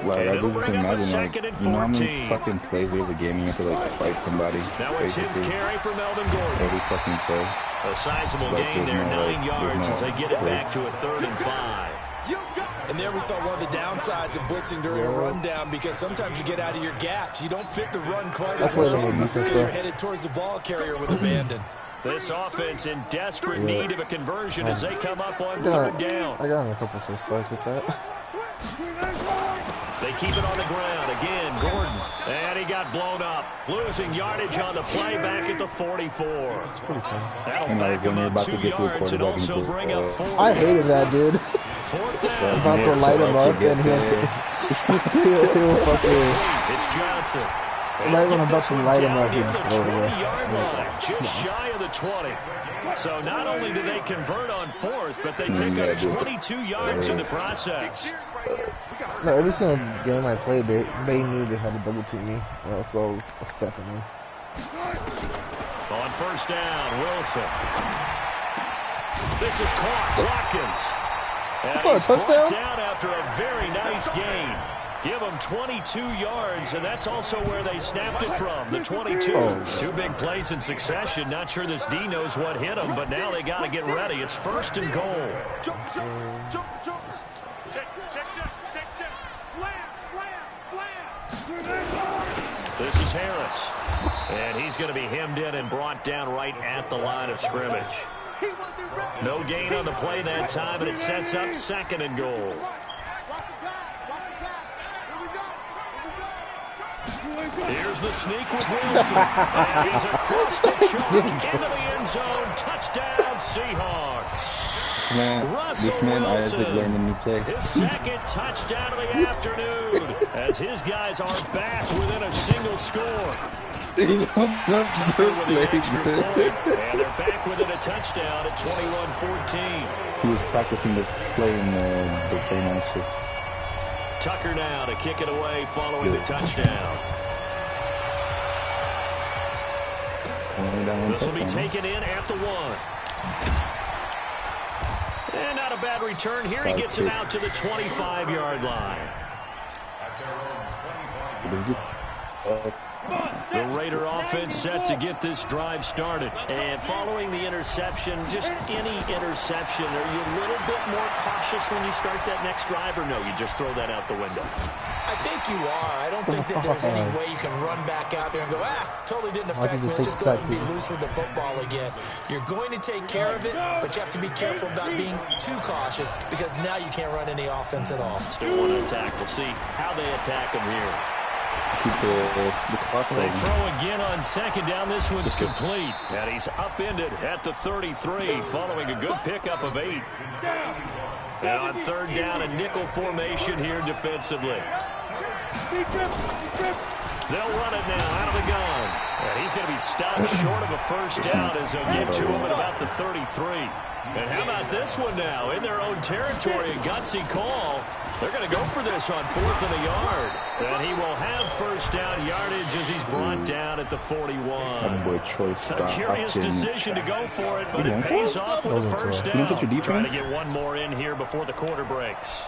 Like, and I it'll just bring up a imagine, second like, and you know how many 14. fucking plays there's a game you have to, like, fight somebody? Now a 10th carry for Melvin Gordon. Every fucking play. A sizable Like, gain there, no, 9 yards no as they get it back to a 3rd and 5. And there we saw one of the downsides of blitzing during a rundown, because sometimes you get out of your gaps. You don't fit the run quite as well because you're headed towards the ball carrier with abandon. This offense in desperate need of a conversion as they come up on 3rd down. I got in a couple fist fights with that. They keep it on the ground. Again, Gordon. And he got blown up. Losing yardage on the play back at the 44. It's pretty fun. That'll back him up 2 yards and also bring up 4. I hated that, dude. 4th down. About to light him up and he'll fucking... It's Johnson. Right when I'm about to light him up, he just throw it away. Just shy of the 20. So not only do they convert on 4th, but they pick up 22 yards in the process. No, every single game I played, they knew they had to double team me. So I was stepping in. On first down, Wilson. This is caught. Watkins. And That's not a touchdown? down after a very nice gain. Give them 22 yards, and that's also where they snapped it from, the 22. 2 big plays in succession. Not sure this D knows what hit them, but now they got to get ready. It's 1st and goal. This is Harris, and he's going to be hemmed in and brought down right at the line of scrimmage. No gain on the play that time, and it sets up 2nd and goal. Here's the sneak with Wilson. And he's across the chalk into the end zone. Touchdown, Seahawks. This man, I had to learn a new play. His 2nd touchdown of the afternoon as his guys are back within a single score. Tucker with the extra point, and they're back within a touchdown at 21-14. He was practicing the play in the playmaster. Tucker now to kick it away following the touchdown. This will be taken in at the 1. And not a bad return here. He gets it out to the 25-yard line. The Raider offense set to get this drive started. And following the interception, just any interception, are you a little bit more cautious when you start that next drive, or no, you just throw that out the window? I think you are. I don't think that there's any way you can run back out there and go, totally didn't affect me. Let's just go ahead and be loose with the football again. You're going to take care of it, but you have to be careful about being too cautious because now you can't run any offense at all. Still want to attack. We'll see how they attack him here. They throw again on second down. This one's complete. And he's upended at the 33 following a good pickup of 8. And on third down, a nickel formation here defensively. They'll run it now out of the gun. And he's going to be stopped short of a first down as they'll get to him at about the 33. And how about this one now? In their own territory, a gutsy call. They're going to go for this on 4th and a yard. And he will have first down yardage as he's brought down at the 41. A curious decision to go for it, but it pays off with a first down. Trying to get one more in here before the quarter breaks.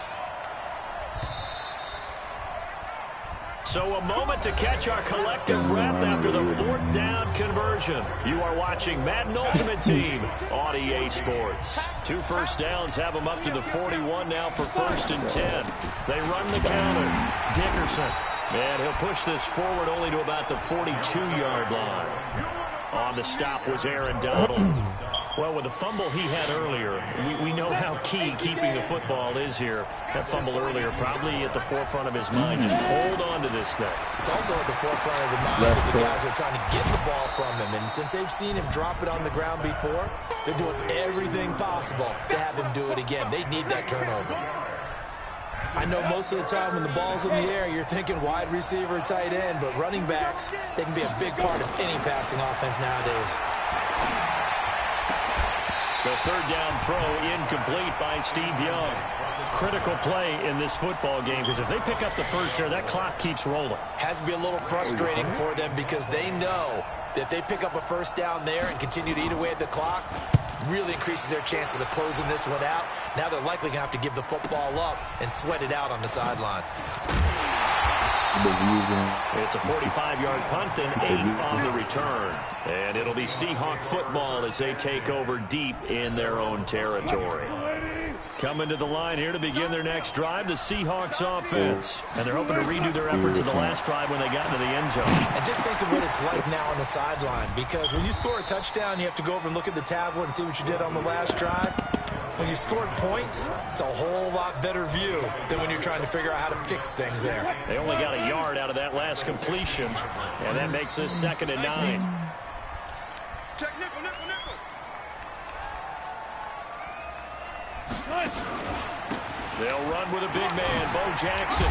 So a moment to catch our collective breath after the 4th down conversion. You are watching Madden Ultimate Team on EA Sports. 2 first downs have them up to the 41 now for 1st and 10. They run the counter. Dickerson. And he'll push this forward only to about the 42-yard line. On the stop was Aaron Donald. Well, with the fumble he had earlier, we know how key keeping the football is here. That fumble earlier probably at the forefront of his mind. Just hold on to this thing. It's also at the forefront of the mind of the guys who are trying to get the ball from him. And since they've seen him drop it on the ground before, they're doing everything possible to have him do it again. They need that turnover. I know most of the time when the ball's in the air, you're thinking wide receiver, tight end, but running backs, they can be a big part of any passing offense nowadays. The third down throw incomplete by Steve Young. Critical play in this football game because if they pick up the first there, that clock keeps rolling. Has to be a little frustrating for them because they know that they pick up a first down there and continue to eat away at the clock, really increases their chances of closing this one out. Now they're likely going to have to give the football up and sweat it out on the sideline. It's a 45-yard punt and 8 on the return. And it'll be Seahawk football as they take over deep in their own territory. Coming to the line here to begin their next drive, the Seahawks offense. And they're hoping to redo their efforts in the last drive when they got into the end zone. And just think of what it's like now on the sideline. Because when you score a touchdown, you have to go over and look at the tablet and see what you did on the last drive. When you scored points, it's a whole lot better view than when you're trying to figure out how to fix things there. They only got a yard out of that last completion, and that makes this 2nd and 9. Check nickel, nickel, nickel. They'll run with a big man, Bo Jackson.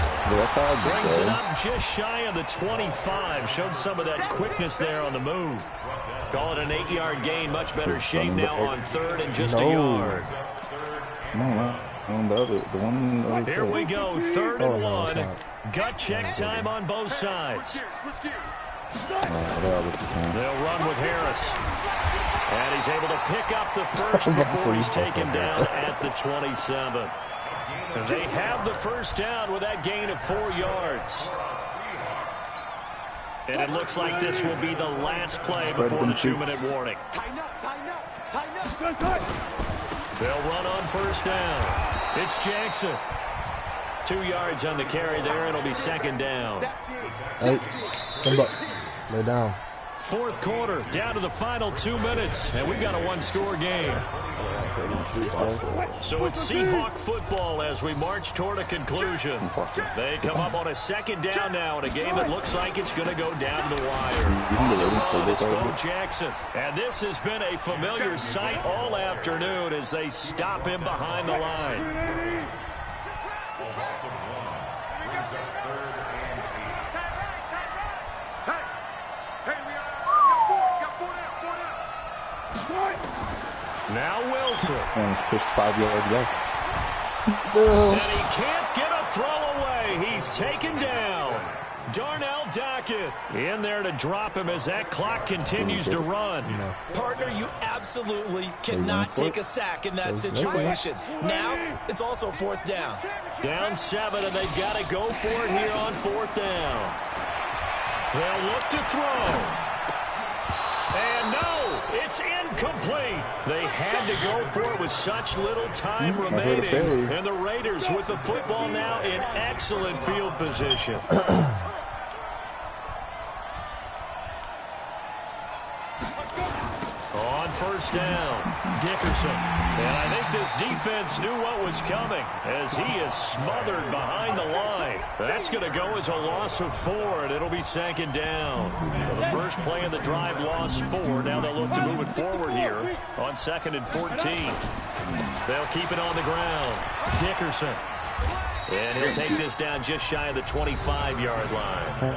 Brings it up just shy of the 25. Showed some of that quickness there on the move. Call it an 8-yard gain. Much better shape now on 3rd and just a yard. Here we go, 3rd and 1. Gut check time on both sides. They'll run with Harris. And he's able to pick up the first before he's taken down at the 27. They have the first down with that gain of 4 yards. And it looks like this will be the last play before the 2-minute warning. They'll run on first down. It's Jackson. 2 yards on the carry there. It'll be 2nd down. Hey, stand up. Lay down. 4th quarter, down to the final 2 minutes, and we've got a 1-score game. So it's Seahawk football as we march toward a conclusion. They come up on a 2nd down now in a game that looks like it's going to go down to the wire. It's Bo Jackson, and this has been a familiar sight all afternoon as they stop him behind the line. Now Wilson. And it's pushed 5 yards left. And he can't get a throw away. taken down. Darnell Dockett in there to drop him as that clock continues to run. Partner, you absolutely cannot take a sack in that situation. Now, it's also 4th down. Down 7, and they've got to go for it here on 4th down. They'll look to throw. And no, it's incomplete. They had to go for it with such little time remaining. And the Raiders with the football now in excellent field position. On 1st down, Dickerson. And I think this defense knew what was coming as he is smothered behind the line. That's going to go as a loss of 4, and it'll be 2nd down. The first play of the drive lost 4. Now they'll look to move it forward here on 2nd and 14. They'll keep it on the ground. Dickerson. And he'll take this down just shy of the 25-yard line.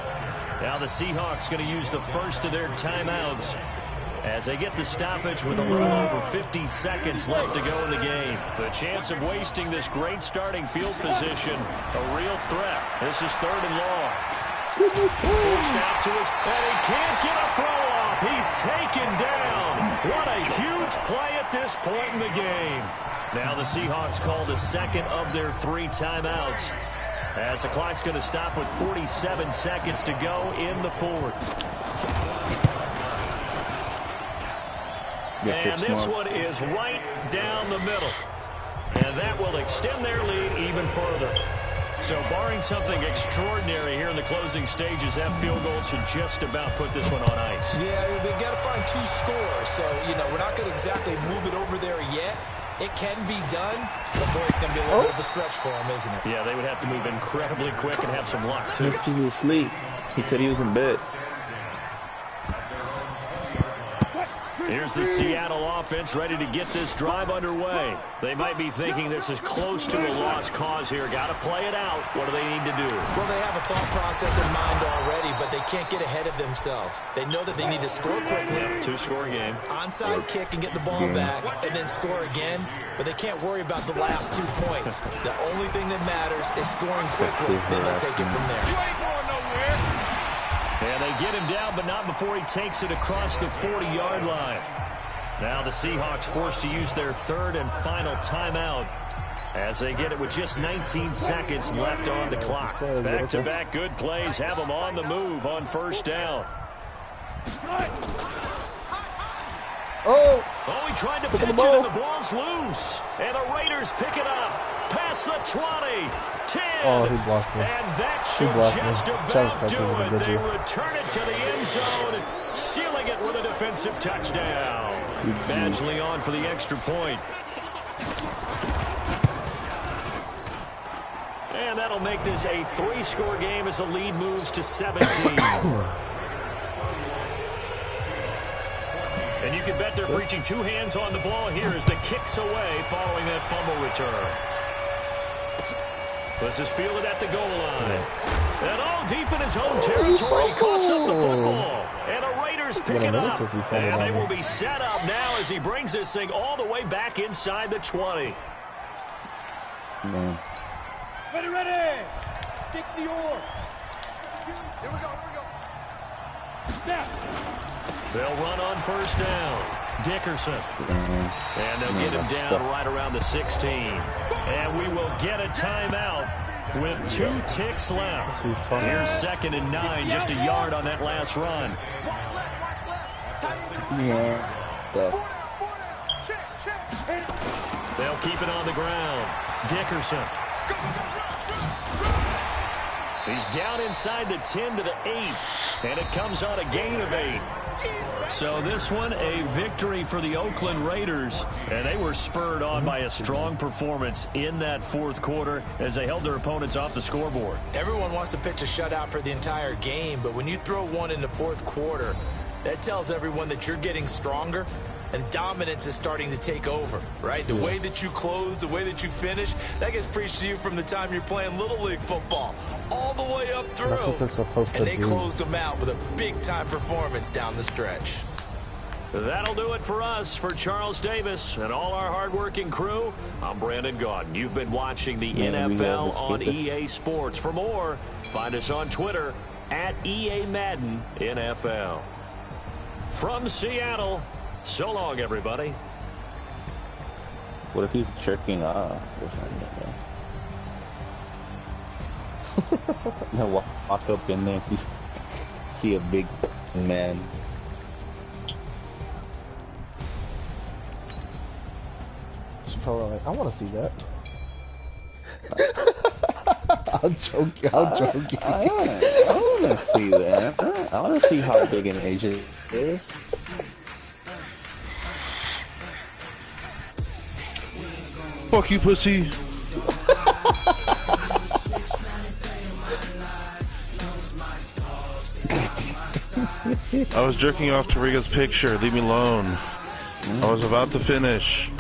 Now the Seahawks going to use the first of their timeouts as they get the stoppage with a little over 50 seconds left to go in the game. The chance of wasting this great starting field position, a real threat. This is 3rd and long. Forced out to his, and he can't get a throw off. He's taken down. What a huge play at this point in the game. Now the Seahawks call the 2nd of their 3 timeouts as the clock's going to stop with 47 seconds to go in the 4th. And this one is right down the middle. And that will extend their lead even further. So barring something extraordinary here in the closing stages, that field goal should just about put this one on ice. Yeah, we've got to find 2 scores. So, we're not going to exactly move it over there yet. It can be done, but boy, it's going to be a little bit of a stretch for him, isn't it? Yeah, they would have to move incredibly quick and have some luck, too. He's asleep. He said he was in bed. Here's the Seattle offense ready to get this drive underway. They might be thinking this is close to a lost cause here. Got to play it out. What do they need to do? Well, they have a thought process in mind already, but they can't get ahead of themselves. They know that they need to score quickly. Yep, 2-score game. Onside kick and get the ball back, and then score again. But they can't worry about the last 2 points. The only thing that matters is scoring quickly. Then they'll take it from there. You ain't going nowhere. And they get him down, but not before he takes it across the 40-yard line. Now the Seahawks forced to use their 3rd and final timeout as they get it with just 19 seconds left on the clock. Back-to-back good plays have them on the move on 1st down. Oh, he tried to pitch it, and the ball's loose. And the Raiders pick it up. Past the 20, 10. Oh, he blocked me. And that should just about do it. They return it to the end zone, sealing it with a defensive touchdown. Badgley on for the extra point. And that'll make this a 3-score game as the lead moves to 17. And you can bet they're preaching 2 hands on the ball here as the kick's away following that fumble return. This is fielded at the goal line. And all deep in his own territory, he coughs up the football. And the Raiders pick it up. And they will be set up now as he brings this thing all the way back inside the 20. Ready. 60 or. Here we go. Snap. They'll run on 1st down. Dickerson. And they'll get him down right around the 16. And we will get a timeout with 2 ticks left. Here's 2nd and 9, just a yard on that last run. They'll keep it on the ground. Dickerson. He's down inside the 10 to the 8, and it comes on a gain of 8. So this one, a victory for the Oakland Raiders, and they were spurred on by a strong performance in that 4th quarter as they held their opponents off the scoreboard. Everyone wants to pitch a shutout for the entire game, but when you throw one in the 4th quarter, that tells everyone that you're getting stronger and dominance is starting to take over, right? The way that you close, the way that you finish, that gets preached to you from the time you're playing Little League football all the way up through. That's what they're supposed to do. And they closed them out with a big-time performance down the stretch. That'll do it for us. For Charles Davis and all our hardworking crew, I'm Brandon Gaudin. You've been watching the NFL on EA Sports. For more, find us on Twitter at EA Madden NFL. From Seattle, so long, everybody. What if he's jerking off or something? He'll walk up in there and see a big man. She's probably like, I want to see that. I'm joking. I want to see that. I want to see how big an agent is. Fuck you, pussy. I was jerking off to Riga's picture. Leave me alone. I was about to finish.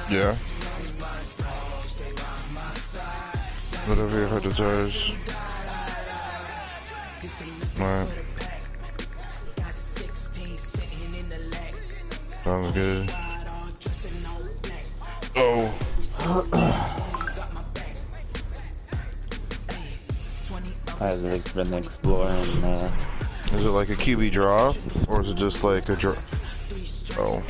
Yeah. Whatever your heart desires. Alright. Sounds good. Oh. I've been exploring. Is it like a QB draw, or is it just like a draw? Oh.